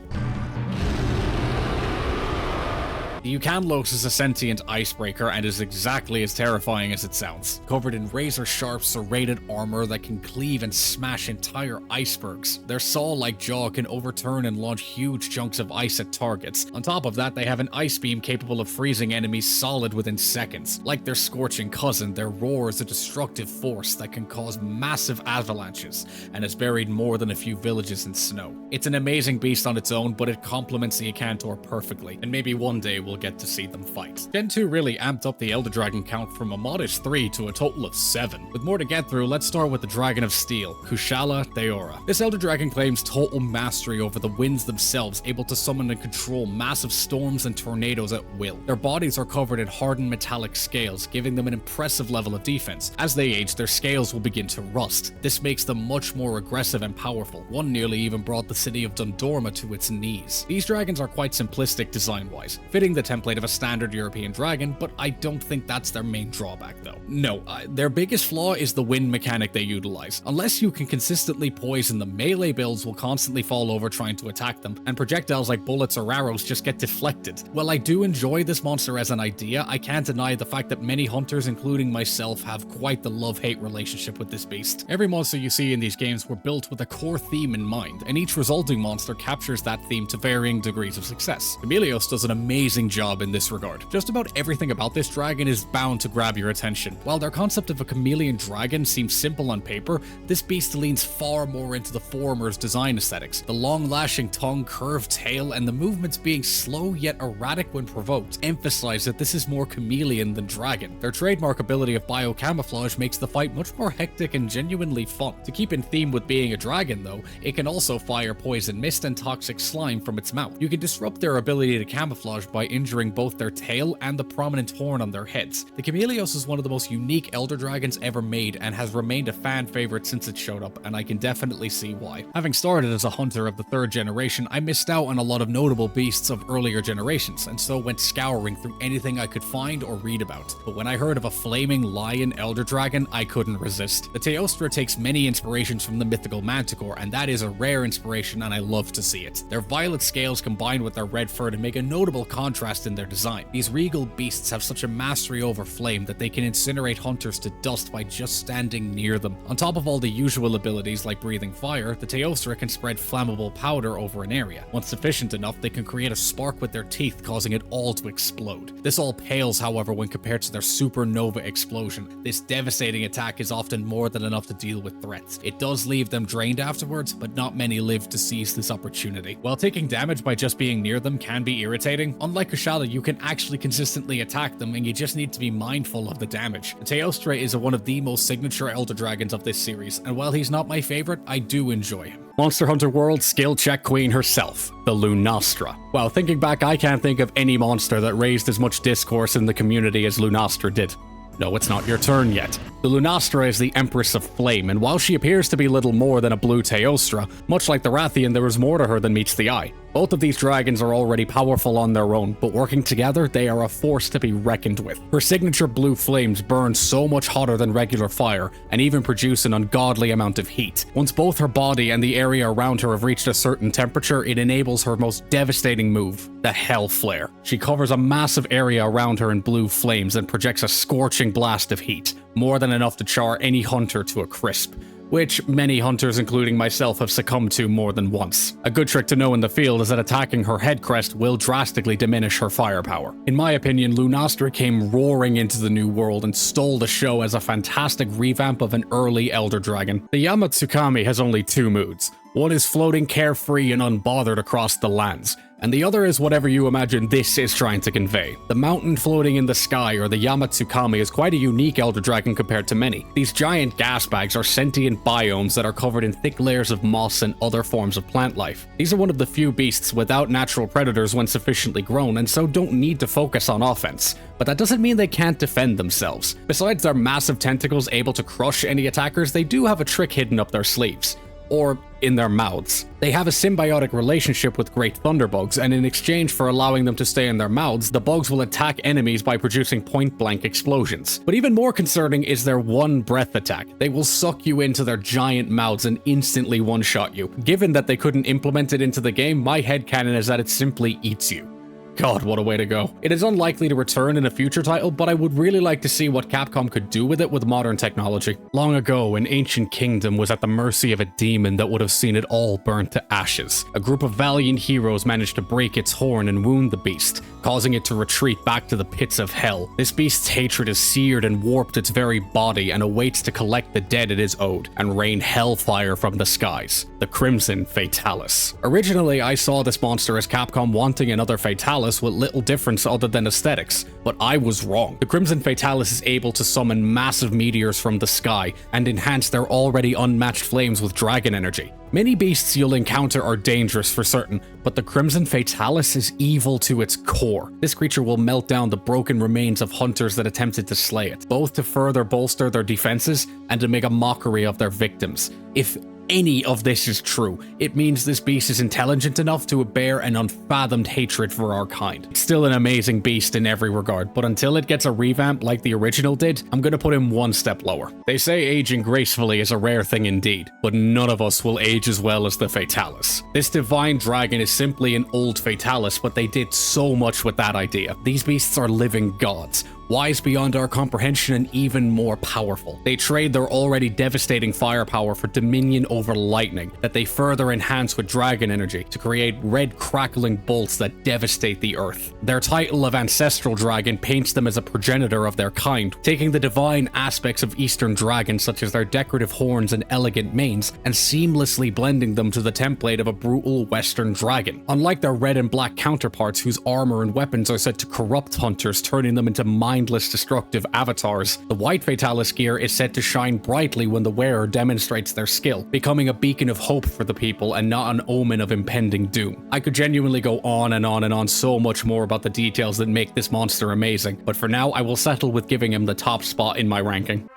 The Ucanlos is a sentient icebreaker and is exactly as terrifying as it sounds, covered in razor-sharp serrated armor that can cleave and smash entire icebergs. Their saw-like jaw can overturn and launch huge chunks of ice at targets. On top of that, they have an ice beam capable of freezing enemies solid within seconds. Like their scorching cousin, their roar is a destructive force that can cause massive avalanches and has buried more than a few villages in snow. It's an amazing beast on its own, but it complements the Acantor perfectly, and maybe one day we'll get to see them fight. Gen 2 really amped up the Elder Dragon count from a modest 3 to a total of 7. With more to get through, let's start with the Dragon of Steel, Kushala Daora. This Elder Dragon claims total mastery over the winds themselves, able to summon and control massive storms and tornadoes at will. Their bodies are covered in hardened metallic scales, giving them an impressive level of defense. As they age, their scales will begin to rust. This makes them much more aggressive and powerful. One nearly even brought the city of Dundorma to its knees. These dragons are quite simplistic design-wise, fitting the template of a standard European dragon, but I don't think that's their main drawback though. No, their biggest flaw is the wind mechanic they utilize. Unless you can consistently poison them, melee builds will constantly fall over trying to attack them, and projectiles like bullets or arrows just get deflected. While I do enjoy this monster as an idea, I can't deny the fact that many hunters, including myself, have quite the love-hate relationship with this beast. Every monster you see in these games were built with a core theme in mind, and each resulting monster captures that theme to varying degrees of success. Chameleos does an amazing job in this regard. Just about everything about this dragon is bound to grab your attention. While their concept of a chameleon dragon seems simple on paper, this beast leans far more into the former's design aesthetics. The long lashing tongue, curved tail, and the movements being slow yet erratic when provoked emphasize that this is more chameleon than dragon. Their trademark ability of biocamouflage makes the fight much more hectic and genuinely fun. To keep in theme with being a dragon though, it can also fire poison mist and toxic slime from its mouth. You can disrupt their ability to camouflage by injuring both their tail and the prominent horn on their heads. The Chameleos is one of the most unique Elder Dragons ever made and has remained a fan favorite since it showed up, and I can definitely see why. Having started as a hunter of the 3rd generation, I missed out on a lot of notable beasts of earlier generations, and so went scouring through anything I could find or read about. But when I heard of a flaming lion Elder Dragon, I couldn't resist. The Teostra takes many inspirations from the mythical Manticore, and that is a rare inspiration, and I love to see it. Their violet scales combined with their red fur to make a notable contrast in their design. These regal beasts have such a mastery over flame that they can incinerate hunters to dust by just standing near them. On top of all the usual abilities like breathing fire, the Teostra can spread flammable powder over an area. Once sufficient enough, they can create a spark with their teeth, causing it all to explode. This all pales, however, when compared to their supernova explosion. This devastating attack is often more than enough to deal with threats. It does leave them drained afterwards, but not many live to seize this opportunity. While taking damage by just being near them can be irritating, unlike Kushala, you can actually consistently attack them, and you just need to be mindful of the damage. The Teostra is one of the most signature Elder Dragons of this series, and while he's not my favorite, I do enjoy him. Monster Hunter World skill check queen herself, the Lunastra. Wow, thinking back, I can't think of any monster that raised as much discourse in the community as Lunastra did. No, it's not your turn yet. The Lunastra is the Empress of Flame, and while she appears to be little more than a blue Teostra, much like the Rathian, there is more to her than meets the eye. Both of these dragons are already powerful on their own, but working together, they are a force to be reckoned with. Her signature blue flames burn so much hotter than regular fire, and even produce an ungodly amount of heat. Once both her body and the area around her have reached a certain temperature, it enables her most devastating move, the Hell Flare. She covers a massive area around her in blue flames and projects a scorching blast of heat, more than enough to char any hunter to a crisp, which many hunters, including myself, have succumbed to more than once. A good trick to know in the field is that attacking her head crest will drastically diminish her firepower. In my opinion, Lunastra came roaring into the new world and stole the show as a fantastic revamp of an early Elder Dragon. The Yamatsukami has only 2 moods. One is floating carefree and unbothered across the lands, and the other is whatever you imagine this is trying to convey. The mountain floating in the sky, or the Yamatsukami, is quite a unique Elder Dragon compared to many. These giant gas bags are sentient biomes that are covered in thick layers of moss and other forms of plant life. These are one of the few beasts without natural predators when sufficiently grown, and so don't need to focus on offense. But that doesn't mean they can't defend themselves. Besides their massive tentacles able to crush any attackers, they do have a trick hidden up their sleeves. Or in their mouths. They have a symbiotic relationship with great thunderbugs, and in exchange for allowing them to stay in their mouths, the bugs will attack enemies by producing point-blank explosions. But even more concerning is their one breath attack. They will suck you into their giant mouths and instantly one-shot you. Given that they couldn't implement it into the game, my headcanon is that it simply eats you. God, what a way to go. It is unlikely to return in a future title, but I would really like to see what Capcom could do with it with modern technology. Long ago, an ancient kingdom was at the mercy of a demon that would have seen it all burnt to ashes. A group of valiant heroes managed to break its horn and wound the beast, causing it to retreat back to the pits of hell. This beast's hatred has seared and warped its very body and awaits to collect the dead it is owed and rain hellfire from the skies. The Crimson Fatalis. Originally, I saw this monster as Capcom wanting another Fatalis with little difference other than aesthetics, but I was wrong. The Crimson Fatalis is able to summon massive meteors from the sky and enhance their already unmatched flames with dragon energy. Many beasts you'll encounter are dangerous for certain, but the Crimson Fatalis is evil to its core. This creature will melt down the broken remains of hunters that attempted to slay it, both to further bolster their defenses and to make a mockery of their victims. If any of this is true, it means this beast is intelligent enough to bear an unfathomed hatred for our kind. It's still an amazing beast in every regard, but until it gets a revamp like the original did, I'm gonna put him one step lower. They say aging gracefully is a rare thing indeed, but none of us will age as well as the Fatalis. This divine dragon is simply an old Fatalis, but they did so much with that idea. These beasts are living gods, wise beyond our comprehension and even more powerful. They trade their already devastating firepower for dominion over lightning that they further enhance with dragon energy to create red crackling bolts that devastate the earth. Their title of Ancestral Dragon paints them as a progenitor of their kind, taking the divine aspects of Eastern dragons such as their decorative horns and elegant manes and seamlessly blending them to the template of a brutal Western dragon. Unlike their red and black counterparts whose armor and weapons are said to corrupt hunters, turning them into mind mindless destructive avatars. The white Fatalis gear is said to shine brightly when the wearer demonstrates their skill, becoming a beacon of hope for the people and not an omen of impending doom. I could genuinely go on and on and on so much more about the details that make this monster amazing, but for now I will settle with giving him the top spot in my ranking.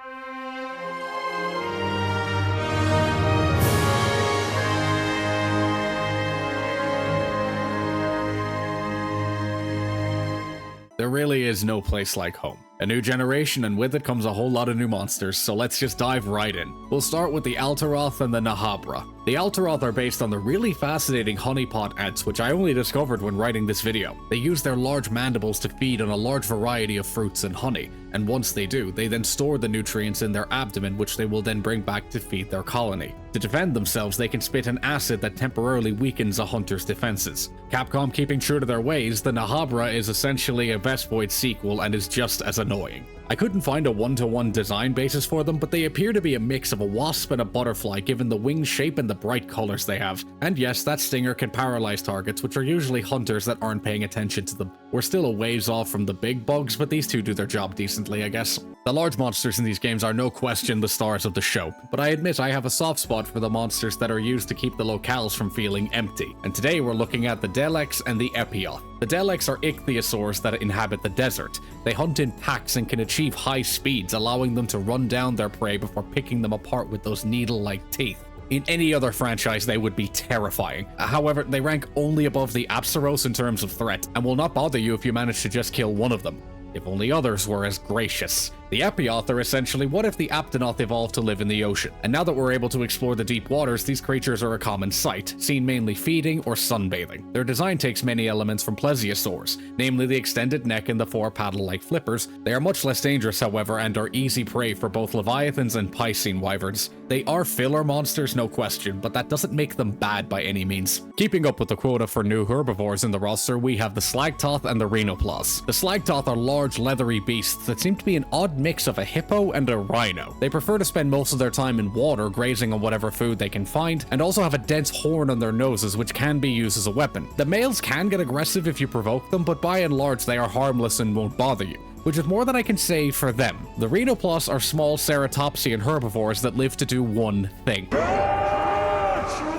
There really is no place like home. A new generation, and with it comes a whole lot of new monsters, so let's just dive right in. We'll start with the Altaroth and the Nahabra. The Altaroth are based on the really fascinating honeypot ants, which I only discovered when writing this video. They use their large mandibles to feed on a large variety of fruits and honey, and once they do, they then store the nutrients in their abdomen, which they will then bring back to feed their colony. To defend themselves, they can spit an acid that temporarily weakens a hunter's defenses. Capcom keeping true to their ways, the Nahabra is essentially a Vespoid sequel and is just as annoying. I couldn't find a one-to-one design basis for them, but they appear to be a mix of a wasp and a butterfly given the wing shape and the bright colors they have. And yes, that stinger can paralyze targets, which are usually hunters that aren't paying attention to them. We're still a ways off from the big bugs, but these two do their job decently, I guess. The large monsters in these games are no question the stars of the show, but I admit I have a soft spot for the monsters that are used to keep the locales from feeling empty. And today we're looking at the Delex and the Epioth. The Delex are ichthyosaurs that inhabit the desert. They hunt in packs and can achieve high speeds, allowing them to run down their prey before picking them apart with those needle-like teeth. In any other franchise, they would be terrifying. However, they rank only above the Azmeross in terms of threat, and will not bother you if you manage to just kill one of them. If only others were as gracious. The Epioth are essentially what if the Aptonoth evolved to live in the ocean. And now that we're able to explore the deep waters, these creatures are a common sight, seen mainly feeding or sunbathing. Their design takes many elements from plesiosaurs, namely the extended neck and the four paddle-like flippers. They are much less dangerous, however, and are easy prey for both leviathans and piscine wyverns. They are filler monsters, no question, but that doesn't make them bad by any means. Keeping up with the quota for new herbivores in the roster, we have the Slagtoth and the Rhinoplas. The Slagtoth are large, leathery beasts that seem to be an odd mix of a hippo and a rhino. They prefer to spend most of their time in water, grazing on whatever food they can find, and also have a dense horn on their noses which can be used as a weapon. The males can get aggressive if you provoke them, but by and large they are harmless and won't bother you, which is more than I can say for them. The Rhinoplas are small ceratopsian herbivores that live to do one thing.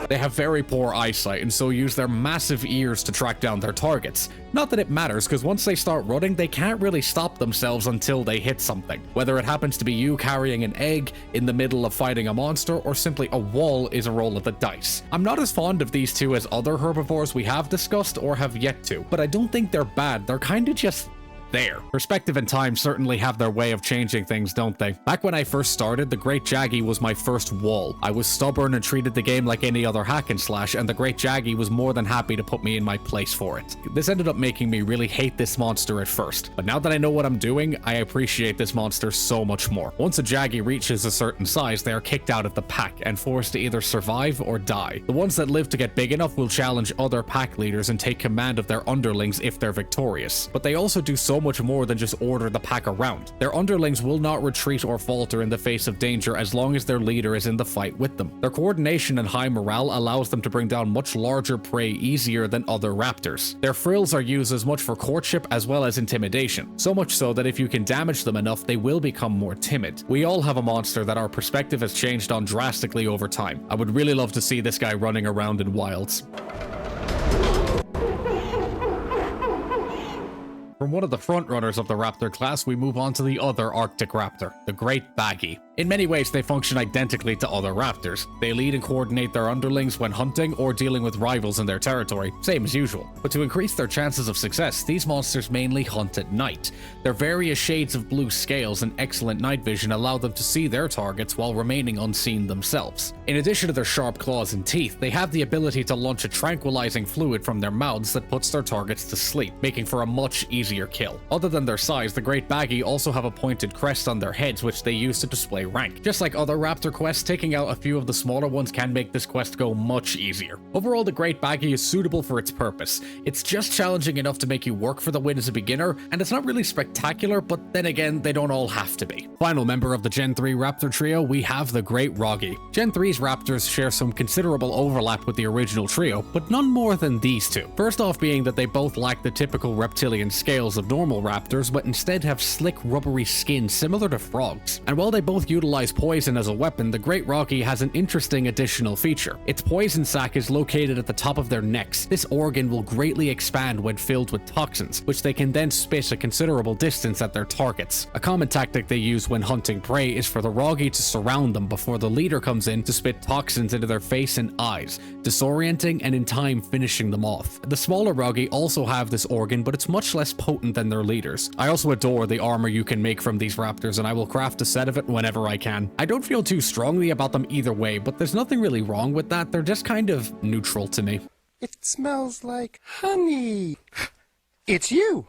They have very poor eyesight and so use their massive ears to track down their targets. Not that it matters, because once they start running, they can't really stop themselves until they hit something. Whether it happens to be you carrying an egg, in the middle of fighting a monster, or simply a wall is a roll of the dice. I'm not as fond of these two as other herbivores we have discussed or have yet to, but I don't think they're bad. They're kinda just there. Perspective and time certainly have their way of changing things, don't they? Back when I first started, the Great Jaggy was my first wall. I was stubborn and treated the game like any other hack and slash, and the Great Jaggy was more than happy to put me in my place for it. This ended up making me really hate this monster at first, but now that I know what I'm doing, I appreciate this monster so much more. Once a Jaggy reaches a certain size, they are kicked out of the pack and forced to either survive or die. The ones that live to get big enough will challenge other pack leaders and take command of their underlings if they're victorious, but they also do so much more than just order the pack around. Their underlings will not retreat or falter in the face of danger as long as their leader is in the fight with them. Their coordination and high morale allows them to bring down much larger prey easier than other raptors. Their frills are used as much for courtship as well as intimidation, so much so that if you can damage them enough, they will become more timid. We all have a monster that our perspective has changed on drastically over time. I would really love to see this guy running around in wilds. From one of the frontrunners of the raptor class, we move on to the other Arctic raptor, the Great Baggy. In many ways, they function identically to other raptors. They lead and coordinate their underlings when hunting or dealing with rivals in their territory, same as usual. But to increase their chances of success, these monsters mainly hunt at night. Their various shades of blue scales and excellent night vision allow them to see their targets while remaining unseen themselves. In addition to their sharp claws and teeth, they have the ability to launch a tranquilizing fluid from their mouths that puts their targets to sleep, making for a much easier kill. Other than their size, the Great Baggy also have a pointed crest on their heads which they use to display play rank. Just like other raptor quests, taking out a few of the smaller ones can make this quest go much easier. Overall, the Great Baggy is suitable for its purpose. It's just challenging enough to make you work for the win as a beginner, and it's not really spectacular, but then again, they don't all have to be. Final member of the Gen 3 Raptor trio, we have the Great Roggy. Gen 3's Raptors share some considerable overlap with the original trio, but none more than these two. First off being that they both lack the typical reptilian scales of normal raptors, but instead have slick rubbery skin similar to frogs. And while they both utilize poison as a weapon, the Great Roggy has an interesting additional feature. Its poison sac is located at the top of their necks. This organ will greatly expand when filled with toxins, which they can then spit a considerable distance at their targets. A common tactic they use when hunting prey is for the Roggy to surround them before the leader comes in to spit toxins into their face and eyes, disorienting and in time finishing them off. The smaller Roggy also have this organ, but it's much less potent than their leaders. I also adore the armor you can make from these raptors, and I will craft a set of it whenever I can. I don't feel too strongly about them either way, but there's nothing really wrong with that. They're just kind of neutral to me. It smells like honey. It's you.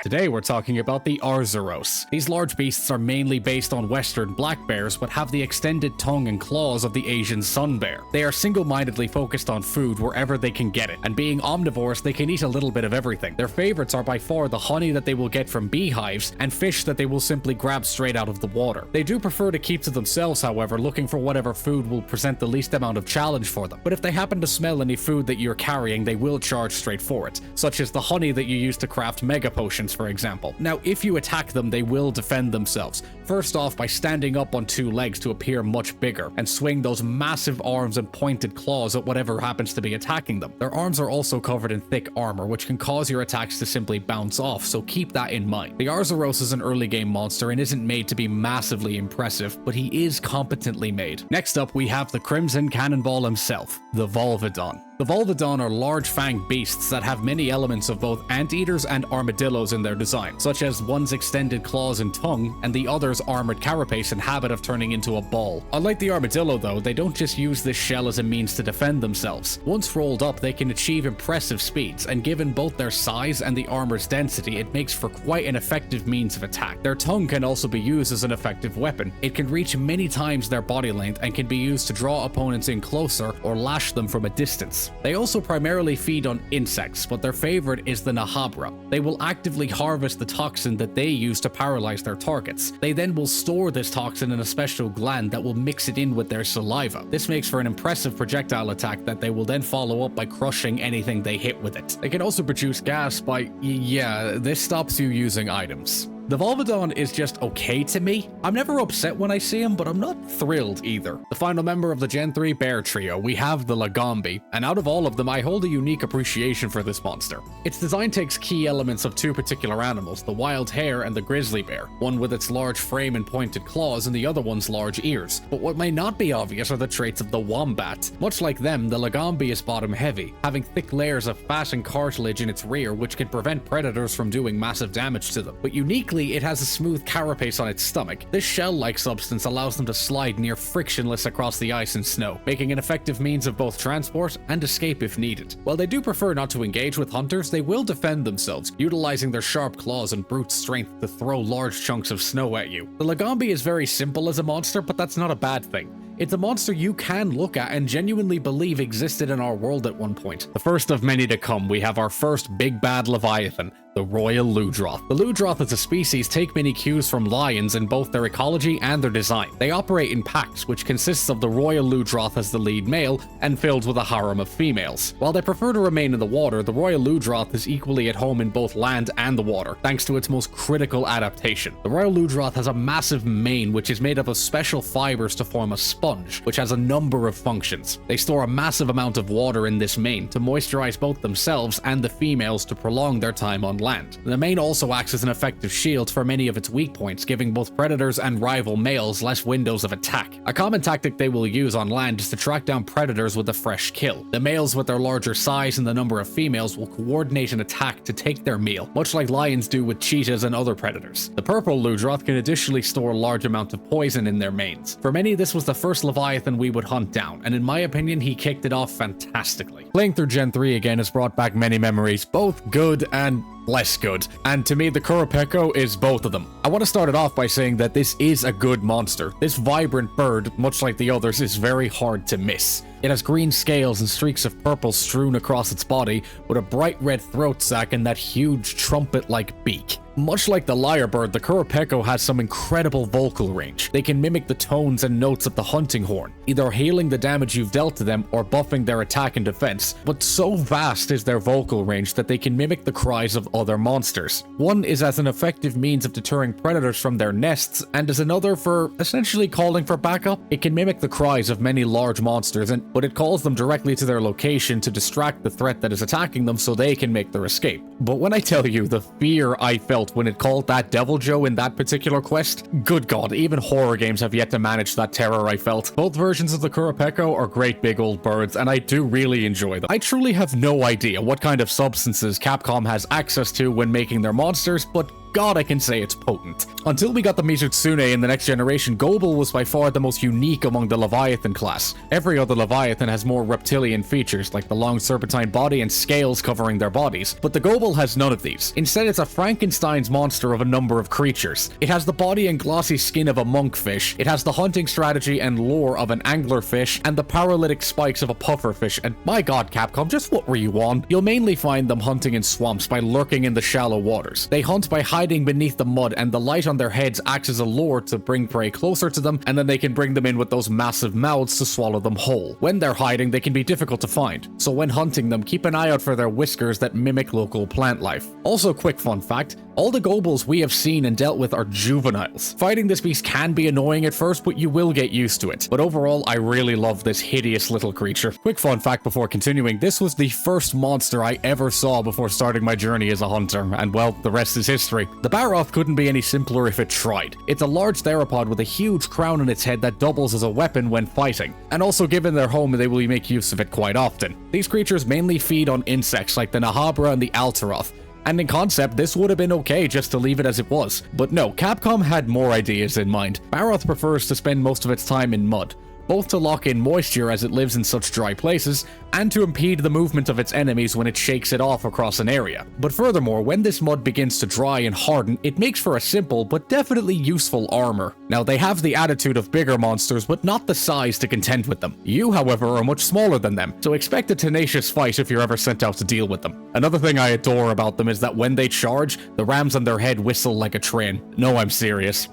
Today we're talking about the Azmeross. These large beasts are mainly based on western black bears, but have the extended tongue and claws of the Asian sun bear. They are single-mindedly focused on food wherever they can get it, and being omnivores, they can eat a little bit of everything. Their favorites are by far the honey that they will get from beehives, and fish that they will simply grab straight out of the water. They do prefer to keep to themselves, however, looking for whatever food will present the least amount of challenge for them. But if they happen to smell any food that you're carrying, they will charge straight for it, such as the honey that you use to craft mega potions, for example. Now, if you attack them, they will defend themselves. First off, by standing up on two legs to appear much bigger, and swing those massive arms and pointed claws at whatever happens to be attacking them. Their arms are also covered in thick armor, which can cause your attacks to simply bounce off, so keep that in mind. The Azmeross is an early game monster and isn't made to be massively impressive, but he is competently made. Next up, we have the Crimson Cannonball himself, the Volvidon. The Volvidon are large-fanged beasts that have many elements of both anteaters and armadillos in their design, such as one's extended claws and tongue, and the other's armored carapace and habit of turning into a ball. Unlike the armadillo though, they don't just use this shell as a means to defend themselves. Once rolled up, they can achieve impressive speeds, and given both their size and the armor's density, it makes for quite an effective means of attack. Their tongue can also be used as an effective weapon. It can reach many times their body length and can be used to draw opponents in closer or lash them from a distance. They also primarily feed on insects, but their favorite is the Nahabra. They will actively harvest the toxin that they use to paralyze their targets. They then will store this toxin in a special gland that will mix it in with their saliva. This makes for an impressive projectile attack that they will then follow up by crushing anything they hit with it. They can also produce gas by... yeah, this stops you using items. The Volvidon is just okay to me. I'm never upset when I see him, but I'm not thrilled either. The final member of the Gen 3 bear trio, we have the Lagombi, and out of all of them, I hold a unique appreciation for this monster. Its design takes key elements of two particular animals, the wild hare and the grizzly bear, one with its large frame and pointed claws, and the other one's large ears. But what may not be obvious are the traits of the wombat. Much like them, the Lagombi is bottom heavy, having thick layers of fat and cartilage in its rear, which can prevent predators from doing massive damage to them. But uniquely, it has a smooth carapace on its stomach. This shell-like substance allows them to slide near frictionless across the ice and snow, making an effective means of both transport and escape if needed. While they do prefer not to engage with hunters, they will defend themselves, utilizing their sharp claws and brute strength to throw large chunks of snow at you. The Lagombi is very simple as a monster, but that's not a bad thing. It's a monster you can look at and genuinely believe existed in our world at one point. The first of many to come, we have our first big bad Leviathan, the Royal Ludroth. The Ludroth as a species take many cues from lions in both their ecology and their design. They operate in packs, which consists of the Royal Ludroth as the lead male and filled with a harem of females. While they prefer to remain in the water, the Royal Ludroth is equally at home in both land and the water, thanks to its most critical adaptation. The Royal Ludroth has a massive mane, which is made up of special fibers to form a sponge, which has a number of functions. They store a massive amount of water in this mane to moisturize both themselves and the females to prolong their time on land. The mane also acts as an effective shield for many of its weak points, giving both predators and rival males less windows of attack. A common tactic they will use on land is to track down predators with a fresh kill. The males, with their larger size and the number of females, will coordinate an attack to take their meal, much like lions do with cheetahs and other predators. The purple Ludroth can additionally store a large amount of poison in their manes. For many, this was the first Leviathan we would hunt down, and in my opinion, he kicked it off fantastically. Playing through Gen 3 again has brought back many memories, both good and less good. And to me, the Kurapeko is both of them. I want to start it off by saying that this is a good monster. This vibrant bird, much like the others, is very hard to miss. It has green scales and streaks of purple strewn across its body, with a bright red throat sac and that huge trumpet-like beak. Much like the lyrebird, the Kurapeko has some incredible vocal range. They can mimic the tones and notes of the hunting horn, either healing the damage you've dealt to them or buffing their attack and defense, but so vast is their vocal range that they can mimic the cries of other monsters. One is as an effective means of deterring predators from their nests, and as another for essentially calling for backup. It can mimic the cries of many large monsters, but it calls them directly to their location to distract the threat that is attacking them so they can make their escape. But when I tell you the fear I felt when it called that Devil Joe in that particular quest, good god, even horror games have yet to manage that terror I felt. Both versions of the Kurapeko are great big old birds, and I do really enjoy them. I truly have no idea what kind of substances Capcom has access to when making their monsters, but god, I can say it's potent. Until we got the Mizutsune in the next generation, Gobel was by far the most unique among the Leviathan class. Every other Leviathan has more reptilian features, like the long serpentine body and scales covering their bodies, but the Gobel has none of these. Instead, it's a Frankenstein's monster of a number of creatures. It has the body and glossy skin of a monkfish, it has the hunting strategy and lore of an anglerfish, and the paralytic spikes of a pufferfish, and my god, Capcom, just what were you on? You'll mainly find them hunting in swamps by lurking in the shallow waters. They hunt by hiding beneath the mud, and the light on their heads acts as a lure to bring prey closer to them, and then they can bring them in with those massive mouths to swallow them whole. When they're hiding, they can be difficult to find, so when hunting them, keep an eye out for their whiskers that mimic local plant life. Also, quick fun fact, all the Gobels we have seen and dealt with are juveniles. Fighting this beast can be annoying at first, but you will get used to it. But overall, I really love this hideous little creature. Quick fun fact before continuing, this was the first monster I ever saw before starting my journey as a hunter, and well, the rest is history. The Barroth couldn't be any simpler if it tried. It's a large theropod with a huge crown on its head that doubles as a weapon when fighting, and also given their home, they will make use of it quite often. These creatures mainly feed on insects like the Nahabra and the Alteroth, and in concept, this would have been okay just to leave it as it was. But no, Capcom had more ideas in mind. Barroth prefers to spend most of its time in mud, both to lock in moisture as it lives in such dry places, and to impede the movement of its enemies when it shakes it off across an area. But furthermore, when this mud begins to dry and harden, it makes for a simple but definitely useful armor. Now, they have the attitude of bigger monsters, but not the size to contend with them. You, however, are much smaller than them, so expect a tenacious fight if you're ever sent out to deal with them. Another thing I adore about them is that when they charge, the rams on their head whistle like a train. No, I'm serious.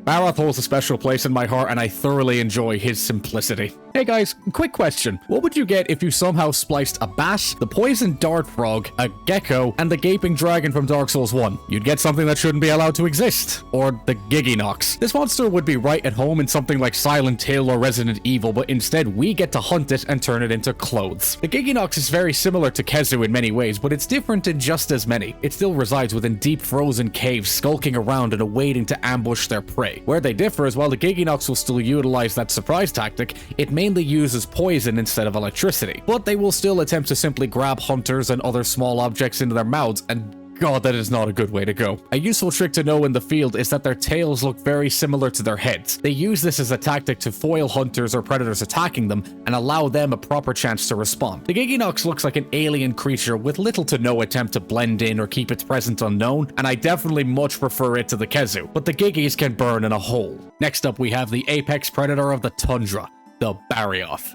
Barroth holds a special place in my heart, and I thoroughly enjoy his simplicity. Hey guys, quick question. What would you get if you somehow spliced a bat, the poisoned dart frog, a gecko, and the gaping dragon from Dark Souls 1? You'd get something that shouldn't be allowed to exist. Or the Giginox. This monster would be right at home in something like Silent Hill or Resident Evil, but instead we get to hunt it and turn it into clothes. The Giginox is very similar to Kezu in many ways, but it's different in just as many. It still resides within deep frozen caves, skulking around and awaiting to ambush their prey. Where they differ is while the Giginox will still utilize that surprise tactic, it mainly uses poison instead of electricity. But they will still attempt to simply grab hunters and other small objects into their mouths, and god, that is not a good way to go. A useful trick to know in the field is that their tails look very similar to their heads. They use this as a tactic to foil hunters or predators attacking them and allow them a proper chance to respond. The Giginox looks like an alien creature with little to no attempt to blend in or keep its presence unknown, and I definitely much prefer it to the Kezu, but the Giggies can burn in a hole. Next up, we have the apex predator of the tundra, the Barioth.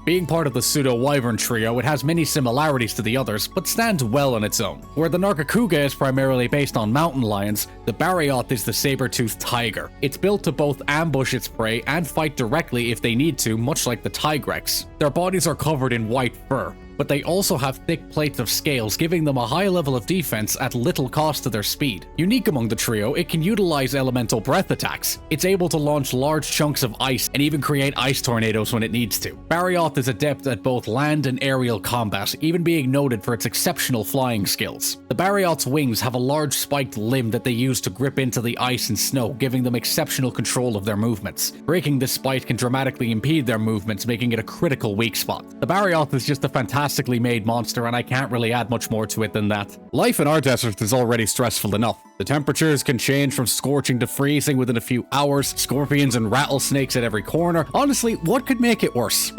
Being part of the pseudo-wyvern trio, it has many similarities to the others, but stands well on its own. Where the Nargacuga is primarily based on mountain lions, the Barioth is the saber-toothed tiger. It's built to both ambush its prey and fight directly if they need to, much like the Tigrex. Their bodies are covered in white fur, but they also have thick plates of scales, giving them a high level of defense at little cost to their speed. Unique among the trio, it can utilize elemental breath attacks. It's able to launch large chunks of ice and even create ice tornadoes when it needs to. Barioth is adept at both land and aerial combat, even being noted for its exceptional flying skills. The Barioth's wings have a large spiked limb that they use to grip into the ice and snow, giving them exceptional control of their movements. Breaking this spike can dramatically impede their movements, making it a critical weak spot. The Barioth is just a fantastically made monster, and I can't really add much more to it than that. Life in our desert is already stressful enough. The temperatures can change from scorching to freezing within a few hours, scorpions and rattlesnakes at every corner. Honestly, what could make it worse?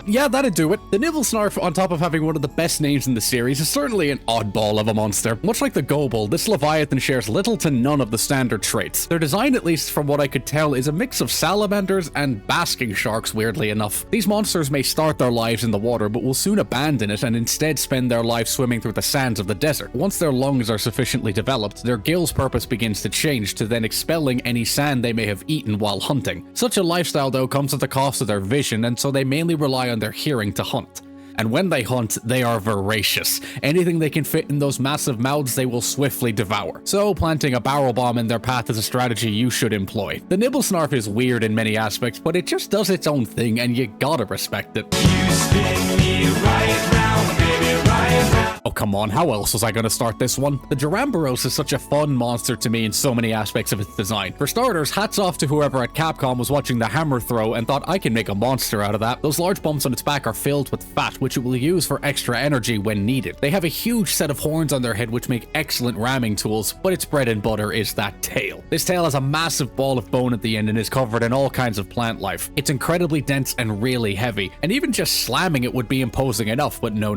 Yeah, that'd do it. The Nibblesnarf, on top of having one of the best names in the series, is certainly an oddball of a monster. Much like the Goble, this Leviathan shares little to none of the standard traits. Their design, at least from what I could tell, is a mix of salamanders and basking sharks, weirdly enough. These monsters may start their lives in the water, but will soon abandon it and instead spend their lives swimming through the sands of the desert. Once their lungs are sufficiently developed, their gill's purpose begins to change to then expelling any sand they may have eaten while hunting. Such a lifestyle, though, comes at the cost of their vision, and so they mainly rely on their hearing to hunt. And when they hunt, they are voracious. Anything they can fit in those massive mouths, they will swiftly devour. So planting a barrel bomb in their path is a strategy you should employ. The Nibblesnarf is weird in many aspects, but it just does its own thing, and you gotta respect it. You spin me right round, baby, right round. Oh, come on, how else was I gonna start this one? The Duramboros is such a fun monster to me in so many aspects of its design. For starters, hats off to whoever at Capcom was watching the hammer throw and thought, I can make a monster out of that. Those large bumps on its back are filled with fat, which it will use for extra energy when needed. They have a huge set of horns on their head which make excellent ramming tools, but its bread and butter is that tail. This tail has a massive ball of bone at the end and is covered in all kinds of plant life. It's incredibly dense and really heavy, and even just slamming it would be imposing enough, but no.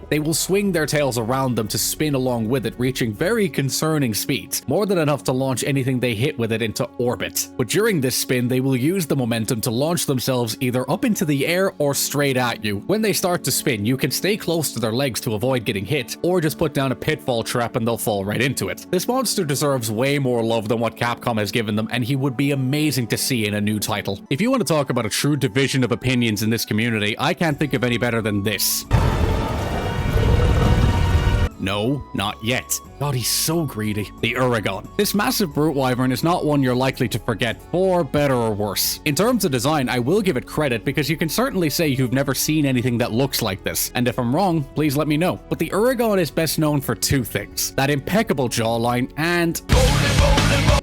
They will swing their tails around them to spin along with it, reaching very concerning speeds, more than enough to launch anything they hit with it into orbit. But during this spin, they will use the momentum to launch themselves either up into the air or straight at you. When they start to spin, you can stay close to their legs to avoid getting hit, or just put down a pitfall trap and they'll fall right into it. This monster deserves way more love than what Capcom has given them, and he would be amazing to see in a new title. If you want to talk about a true division of opinions in this community, I can't think of any better than this. No, not yet. God, he's so greedy. The Uragon. This massive brute wyvern is not one you're likely to forget, for better or worse. In terms of design, I will give it credit because you can certainly say you've never seen anything that looks like this, and if I'm wrong, please let me know. But the Uragon is best known for two things: that impeccable jawline and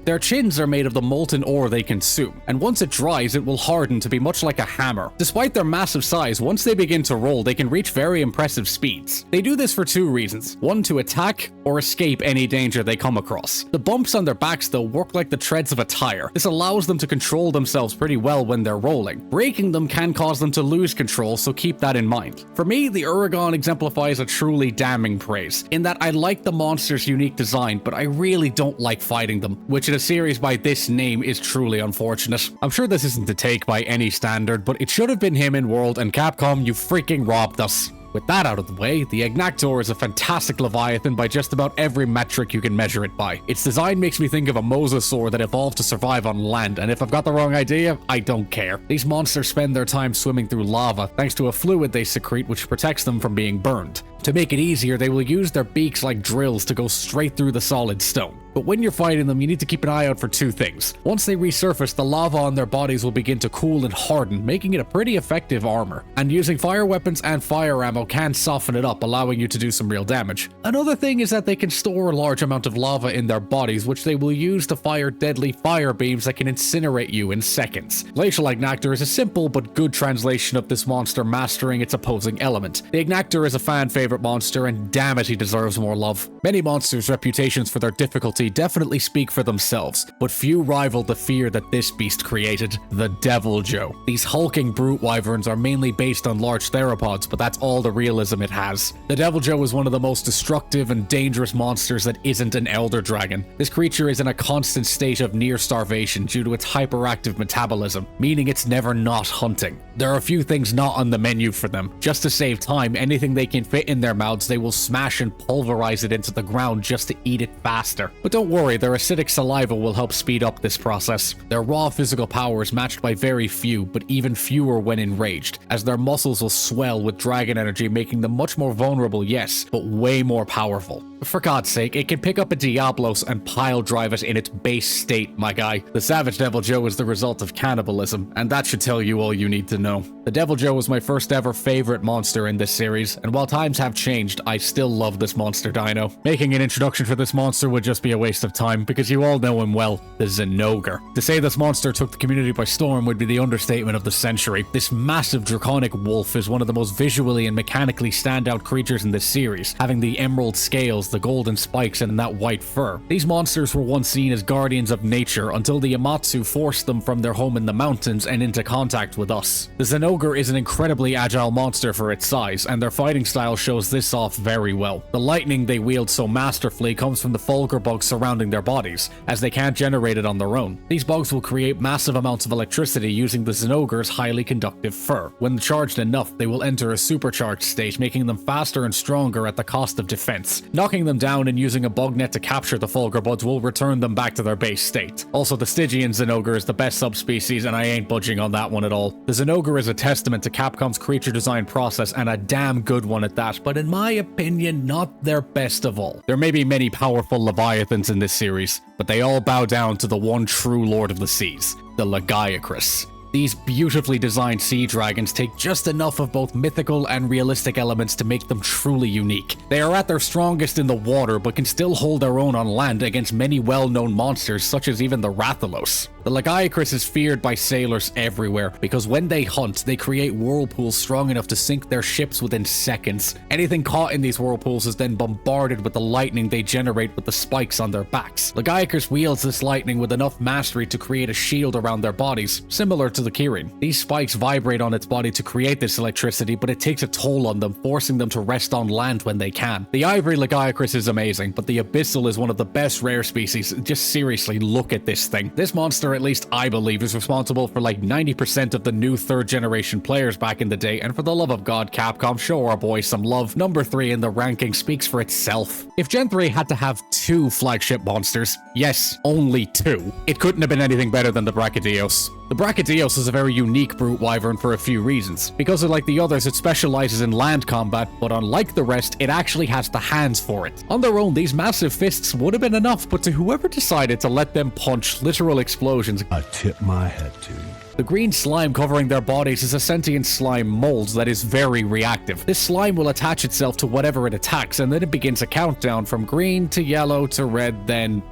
their chins are made of the molten ore they consume, and once it dries, it will harden to be much like a hammer. Despite their massive size, once they begin to roll, they can reach very impressive speeds. They do this for two reasons: one, to attack or escape any danger they come across. The bumps on their backs, though, work like the treads of a tire. This allows them to control themselves pretty well when they're rolling. Breaking them can cause them to lose control, so keep that in mind. For me, the Uragon exemplifies a truly damning praise, in that I like the monster's unique design, but I really don't like fighting them, which in a series by this name is truly unfortunate. I'm sure this isn't to take by any standard, but it should have been him in World, and Capcom, you freaking robbed us. With that out of the way, the Agnactor is a fantastic Leviathan by just about every metric you can measure it by. Its design makes me think of a mosasaur that evolved to survive on land, and if I've got the wrong idea, I don't care. These monsters spend their time swimming through lava, thanks to a fluid they secrete which protects them from being burned. To make it easier, they will use their beaks like drills to go straight through the solid stone. But when you're fighting them, you need to keep an eye out for two things. Once they resurface, the lava on their bodies will begin to cool and harden, making it a pretty effective armor. And using fire weapons and fire ammo can soften it up, allowing you to do some real damage. Another thing is that they can store a large amount of lava in their bodies, which they will use to fire deadly fire beams that can incinerate you in seconds. Glacial Agnactor is a simple but good translation of this monster mastering its opposing element. The Agnactor is a fan favorite monster, and damn it, he deserves more love. Many monsters' reputations for their difficulty definitely speak for themselves, but few rival the fear that this beast created, the Devil Joe. These hulking brute wyverns are mainly based on large theropods, but that's all the realism it has. The Devil Joe is one of the most destructive and dangerous monsters that isn't an elder dragon. This creature is in a constant state of near starvation due to its hyperactive metabolism, meaning it's never not hunting. There are a few things not on the menu for them. Just to save time, anything they can fit in their mouths, they will smash and pulverize it into the ground just to eat it faster. But don't worry, their acidic saliva will help speed up this process. Their raw physical power is matched by very few, but even fewer when enraged, as their muscles will swell with dragon energy, making them much more vulnerable, yes, but way more powerful. For God's sake, it can pick up a Diablos and pile drive it in its base state, my guy. The Savage Devil Joe is the result of cannibalism, and that should tell you all you need to know. The Devil Joe was my first ever favorite monster in this series, and while times have changed, I still love this monster dino. Making an introduction for this monster would just be a waste of time, because you all know him well, the Zinogre. To say this monster took the community by storm would be the understatement of the century. This massive draconic wolf is one of the most visually and mechanically standout creatures in this series, having the emerald scales the golden spikes and that white fur. These monsters were once seen as guardians of nature until the Yamatsu forced them from their home in the mountains and into contact with us. The Zenogre is an incredibly agile monster for its size, and their fighting style shows this off very well. The lightning they wield so masterfully comes from the fulgur bugs surrounding their bodies, as they can't generate it on their own. These bugs will create massive amounts of electricity using the Zenogre's highly conductive fur. When charged enough, they will enter a supercharged state, making them faster and stronger at the cost of defense. Knocking them down and using a bug net to capture the fulgur bugs will return them back to their base state. Also, the Stygian Zenogre is the best subspecies, and I ain't budging on that one at all. The Zenogre is a testament to Capcom's creature design process, and a damn good one at that, but in my opinion, not their best of all. There may be many powerful leviathans in this series, but they all bow down to the one true Lord of the Seas, the Lagiacrus. These beautifully designed sea dragons take just enough of both mythical and realistic elements to make them truly unique. They are at their strongest in the water, but can still hold their own on land against many well-known monsters such as even the Rathalos. The Lagiacrus is feared by sailors everywhere because when they hunt, they create whirlpools strong enough to sink their ships within seconds. Anything caught in these whirlpools is then bombarded with the lightning they generate with the spikes on their backs. Lagiacrus wields this lightning with enough mastery to create a shield around their bodies, similar to the Kirin. These spikes vibrate on its body to create this electricity, but it takes a toll on them, forcing them to rest on land when they can. The Ivory Lagiacrus is amazing, but the Abyssal is one of the best rare species. Just seriously, look at this thing. This monster, at least I believe, is responsible for like 90% of the new 3rd generation players back in the day, and for the love of God, Capcom, show our boy some love. Number 3 in the ranking speaks for itself. If Gen 3 had to have 2 flagship monsters, yes, only 2, it couldn't have been anything better than the Brachydios. The Brachydios is a very unique brute wyvern for a few reasons. Because unlike the others, it specializes in land combat, but unlike the rest, it actually has the hands for it. On their own, these massive fists would have been enough, but to whoever decided to let them punch literal explosions, I tip my hat to you. the green slime covering their bodies is a sentient slime mold that is very reactive. This slime will attach itself to whatever it attacks, and then it begins a countdown from green to yellow to red, then...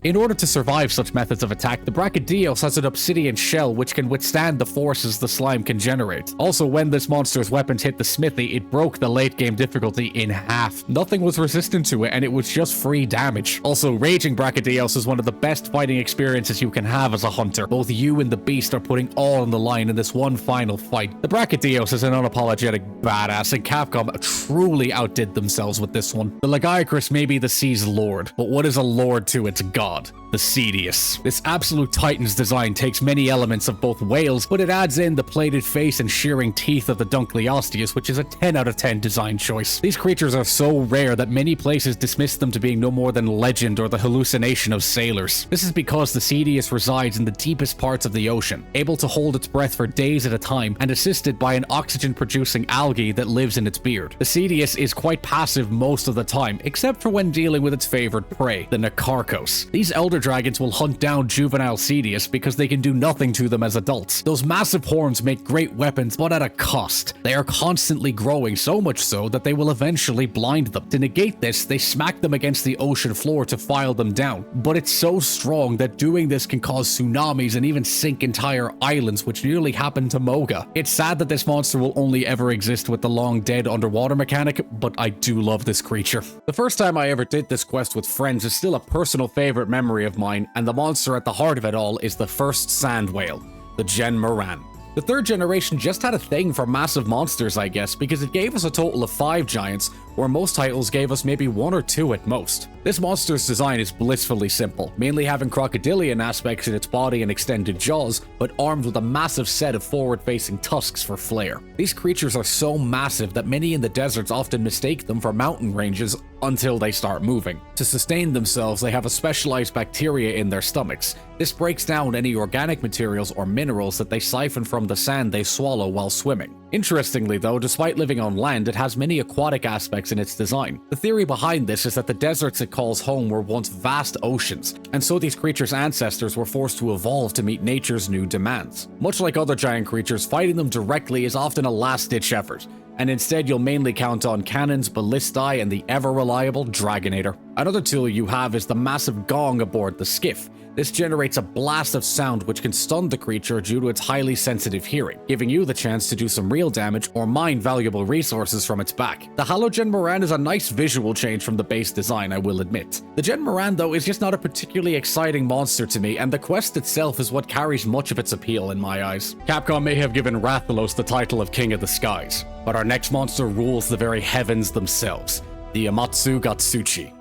In order to survive such methods of attack, the Brachydios has an obsidian shell which can withstand the forces the slime can generate. Also, when this monster's weapons hit the smithy, it broke the late game difficulty in half. Nothing was resistant to it, and it was just free damage. Also, Raging Brachydios is one of the best fighting experiences you can have as a hunter. Both you and the beast are putting all on the line in this one final fight. The Brachydios is an unapologetic badass, and Capcom truly outdid themselves with this one. The Lagiacrus may be the sea's lord, but what is a lord to its god? The Cedius. This absolute titan's design takes many elements of both whales, but it adds in the plated face and shearing teeth of the Dunkleosteus, which is a 10 out of 10 design choice. These creatures are so rare that many places dismiss them to being no more than legend or the hallucination of sailors. This is because the Cedius resides in the deepest parts of the ocean, able to hold its breath for days at a time, and assisted by an oxygen-producing algae that lives in its beard. The Cedius is quite passive most of the time, except for when dealing with its favored prey, the Nakarkos. These elder dragons will hunt down juvenile Cedius because they can do nothing to them as adults. Those massive horns make great weapons, but at a cost. They are constantly growing, so much so that they will eventually blind them. To negate this, they smack them against the ocean floor to file them down. But it's so strong that doing this can cause tsunamis and even sink entire islands, which nearly happened to Moga. It's sad that this monster will only ever exist with the long dead underwater mechanic, but I do love this creature. The first time I ever did this quest with friends is still a personal favorite memory of mine, and the monster at the heart of it all is the first sand whale, the Gen Moran. The 3rd generation just had a thing for massive monsters, I guess, because it gave us a total of 5 giants, where most titles gave us maybe 1 or 2 at most. This monster's design is blissfully simple, mainly having crocodilian aspects in its body and extended jaws, but armed with a massive set of forward-facing tusks for flair. These creatures are so massive that many in the deserts often mistake them for mountain ranges until they start moving. To sustain themselves, they have a specialized bacteria in their stomachs. This breaks down any organic materials or minerals that they siphon from the sand they swallow while swimming. Interestingly though, despite living on land, it has many aquatic aspects in its design. The theory behind this is that the deserts it calls home were once vast oceans, and so these creatures' ancestors were forced to evolve to meet nature's new demands. Much like other giant creatures, fighting them directly is often a last-ditch effort, and instead you'll mainly count on cannons, ballistae, and the ever-reliable Dragonator. Another tool you have is the massive gong aboard the skiff. This generates a blast of sound which can stun the creature due to its highly sensitive hearing, giving you the chance to do some real damage or mine valuable resources from its back. The Halogen Moran is a nice visual change from the base design, I will admit. The Gen Moran though is just not a particularly exciting monster to me, and the quest itself is what carries much of its appeal in my eyes. Capcom may have given Rathalos the title of King of the Skies, but our next monster rules the very heavens themselves, the Amatsu Gatsuchi.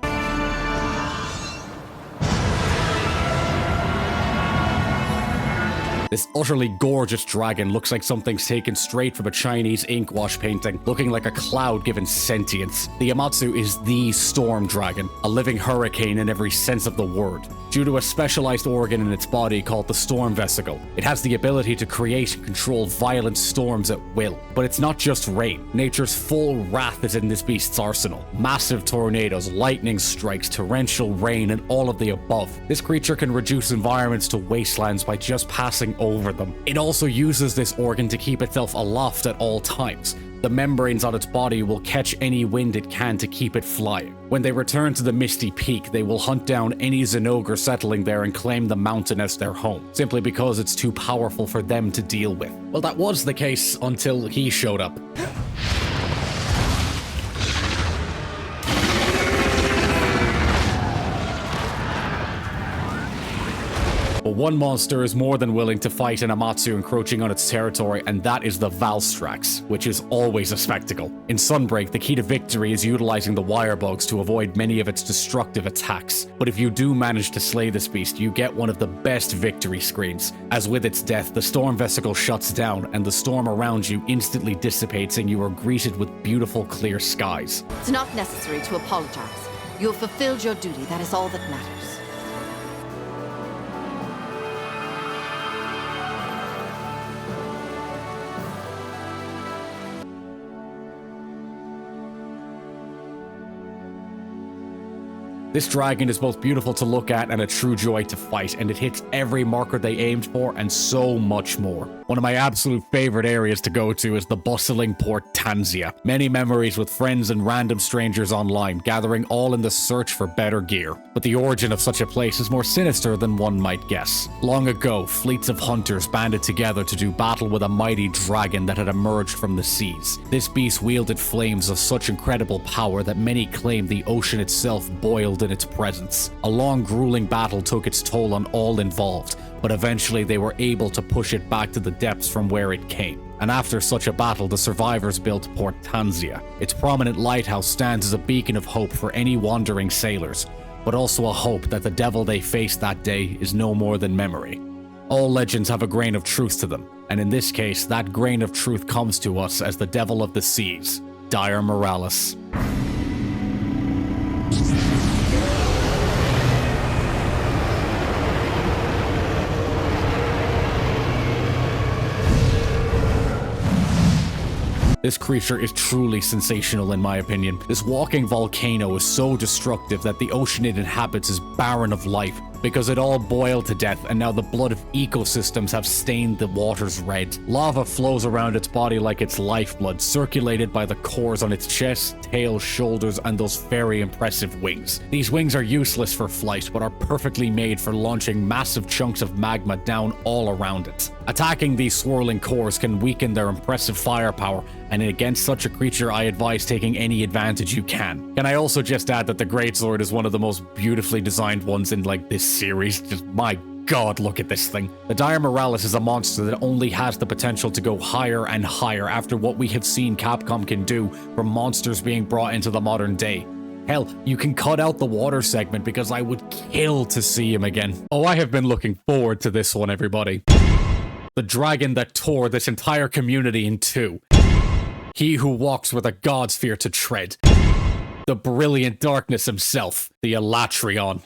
This utterly gorgeous dragon looks like something's taken straight from a Chinese ink wash painting, looking like a cloud given sentience. The Amatsu is the storm dragon, a living hurricane in every sense of the word. Due to a specialized organ in its body called the storm vesicle, it has the ability to create and control violent storms at will. But it's not just rain. Nature's full wrath is in this beast's arsenal. Massive tornadoes, lightning strikes, torrential rain, and all of the above. This creature can reduce environments to wastelands by just passing over them. It also uses this organ to keep itself aloft at all times. The membranes on its body will catch any wind it can to keep it flying. When they return to the Misty Peak, they will hunt down any Zenogre settling there and claim the mountain as their home, simply because it's too powerful for them to deal with. Well, that was the case until he showed up. But one monster is more than willing to fight an Amatsu encroaching on its territory, and that is the Valstrax, which is always a spectacle. In Sunbreak, the key to victory is utilizing the wire bugs to avoid many of its destructive attacks. But if you do manage to slay this beast, you get one of the best victory screens. As with its death, the storm vesicle shuts down, and the storm around you instantly dissipates, and you are greeted with beautiful clear skies. It's not necessary to apologize. You have fulfilled your duty, that is all that matters. This dragon is both beautiful to look at and a true joy to fight, and it hits every marker they aimed for and so much more. One of my absolute favorite areas to go to is the bustling port Tanzia. Many memories with friends and random strangers online, gathering all in the search for better gear. But the origin of such a place is more sinister than one might guess. Long ago, fleets of hunters banded together to do battle with a mighty dragon that had emerged from the seas. This beast wielded flames of such incredible power that many claim the ocean itself boiled in its presence. A long, grueling battle took its toll on all involved, but eventually they were able to push it back to the depths from where it came. And after such a battle, the survivors built Port Tanzia. Its prominent lighthouse stands as a beacon of hope for any wandering sailors, but also a hope that the devil they faced that day is no more than memory. All legends have a grain of truth to them, and in this case, that grain of truth comes to us as the devil of the seas, Dire Moralis. This creature is truly sensational in my opinion. This walking volcano is so destructive that the ocean it inhabits is barren of life, because it all boiled to death and now the blood of ecosystems have stained the waters red. Lava flows around its body like its lifeblood, circulated by the cores on its chest, tail, shoulders, and those very impressive wings. These wings are useless for flight, but are perfectly made for launching massive chunks of magma down all around it. Attacking these swirling cores can weaken their impressive firepower, and against such a creature I advise taking any advantage you can. Can I also just add that the Greatsword is one of the most beautifully designed ones in this series? Just my god, look at this thing. The Dire Moralis is a monster that only has the potential to go higher and higher after what we have seen Capcom can do from monsters being brought into the modern day. Hell, you can cut out the water segment because I would kill to see him again. Oh, I have been looking forward to this one, everybody. The dragon that tore this entire community in two. He who walks where the gods fear to tread. The brilliant darkness himself, the Alatrion.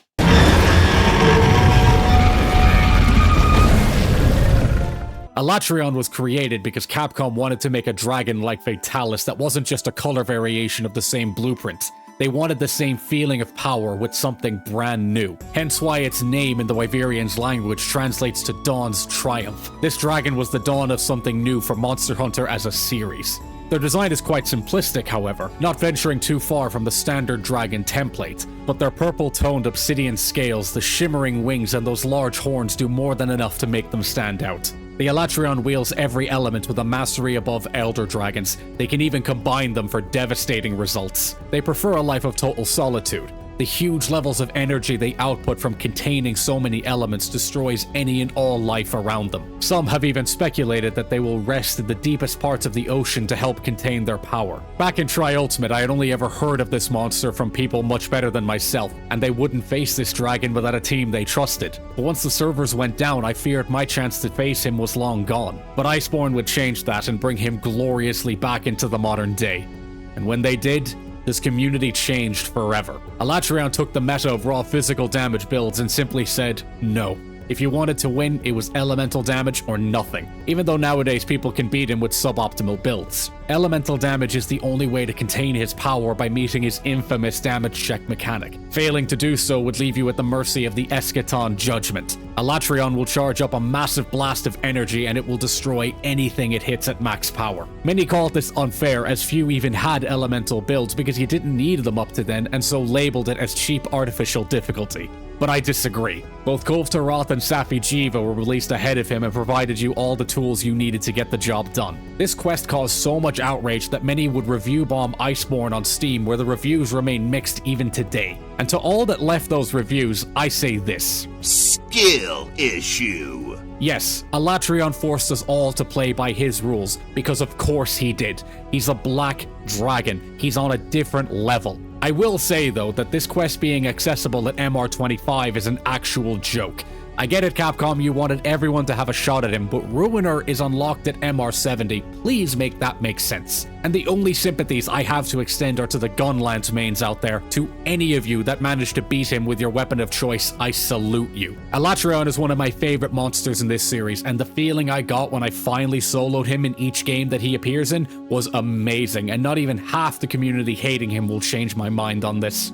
Alatrion was created because Capcom wanted to make a dragon like Fatalis that wasn't just a color variation of the same blueprint. They wanted the same feeling of power with something brand new. Hence why its name in the Wyverian's language translates to Dawn's Triumph. This dragon was the dawn of something new for Monster Hunter as a series. Their design is quite simplistic, however, not venturing too far from the standard dragon template, but their purple-toned obsidian scales, the shimmering wings, and those large horns do more than enough to make them stand out. The Elatrion wields every element with a mastery above Elder Dragons. They can even combine them for devastating results. They prefer a life of total solitude. The huge levels of energy they output from containing so many elements destroys any and all life around them. Some have even speculated that they will rest in the deepest parts of the ocean to help contain their power. Back in Tri-Ultimate, I had only ever heard of this monster from people much better than myself, and they wouldn't face this dragon without a team they trusted. But once the servers went down, I feared my chance to face him was long gone. But Iceborne would change that and bring him gloriously back into the modern day. And when they did, this community changed forever. Elatrion took the meta of raw physical damage builds and simply said, no. If you wanted to win, it was elemental damage or nothing, even though nowadays people can beat him with suboptimal builds. Elemental damage is the only way to contain his power by meeting his infamous damage check mechanic. Failing to do so would leave you at the mercy of the Eschaton Judgment. Elatrion will charge up a massive blast of energy and it will destroy anything it hits at max power. Many call this unfair, as few even had elemental builds because you didn't need them up to then, and so labeled it as cheap artificial difficulty. But I disagree. Both Kov Taroth and Safi Jiva were released ahead of him and provided you all the tools you needed to get the job done. This quest caused so much outrage that many would review bomb Iceborne on Steam, where the reviews remain mixed even today. And to all that left those reviews, I say this: skill issue. Yes, Elatrion forced us all to play by his rules, because of course he did. He's a black dragon. He's on a different level. I will say, though, that this quest being accessible at MR25 is an actual joke. I get it, Capcom, you wanted everyone to have a shot at him, but Ruiner is unlocked at MR70. Please make that make sense. And the only sympathies I have to extend are to the Gunlance mains out there. To any of you that managed to beat him with your weapon of choice, I salute you. Elatrion is one of my favorite monsters in this series, and the feeling I got when I finally soloed him in each game that he appears in was amazing, and not even half the community hating him will change my mind on this.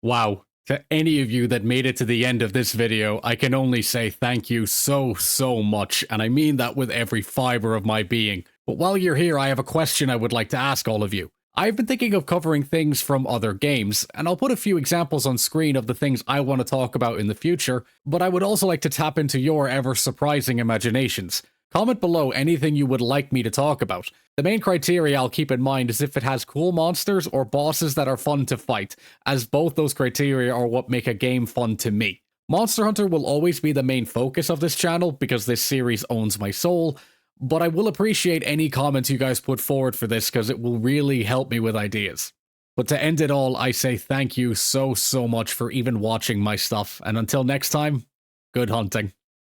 Wow. To any of you that made it to the end of this video, I can only say thank you so much, and I mean that with every fiber of my being. But while you're here, I have a question I would like to ask all of you. I've been thinking of covering things from other games, and I'll put a few examples on screen of the things I want to talk about in the future, but I would also like to tap into your ever-surprising imaginations. Comment below anything you would like me to talk about. The main criteria I'll keep in mind is if it has cool monsters or bosses that are fun to fight, as both those criteria are what make a game fun to me. Monster Hunter will always be the main focus of this channel because this series owns my soul, but I will appreciate any comments you guys put forward for this because it will really help me with ideas. But to end it all, I say thank you so much for even watching my stuff, and until next time, good hunting.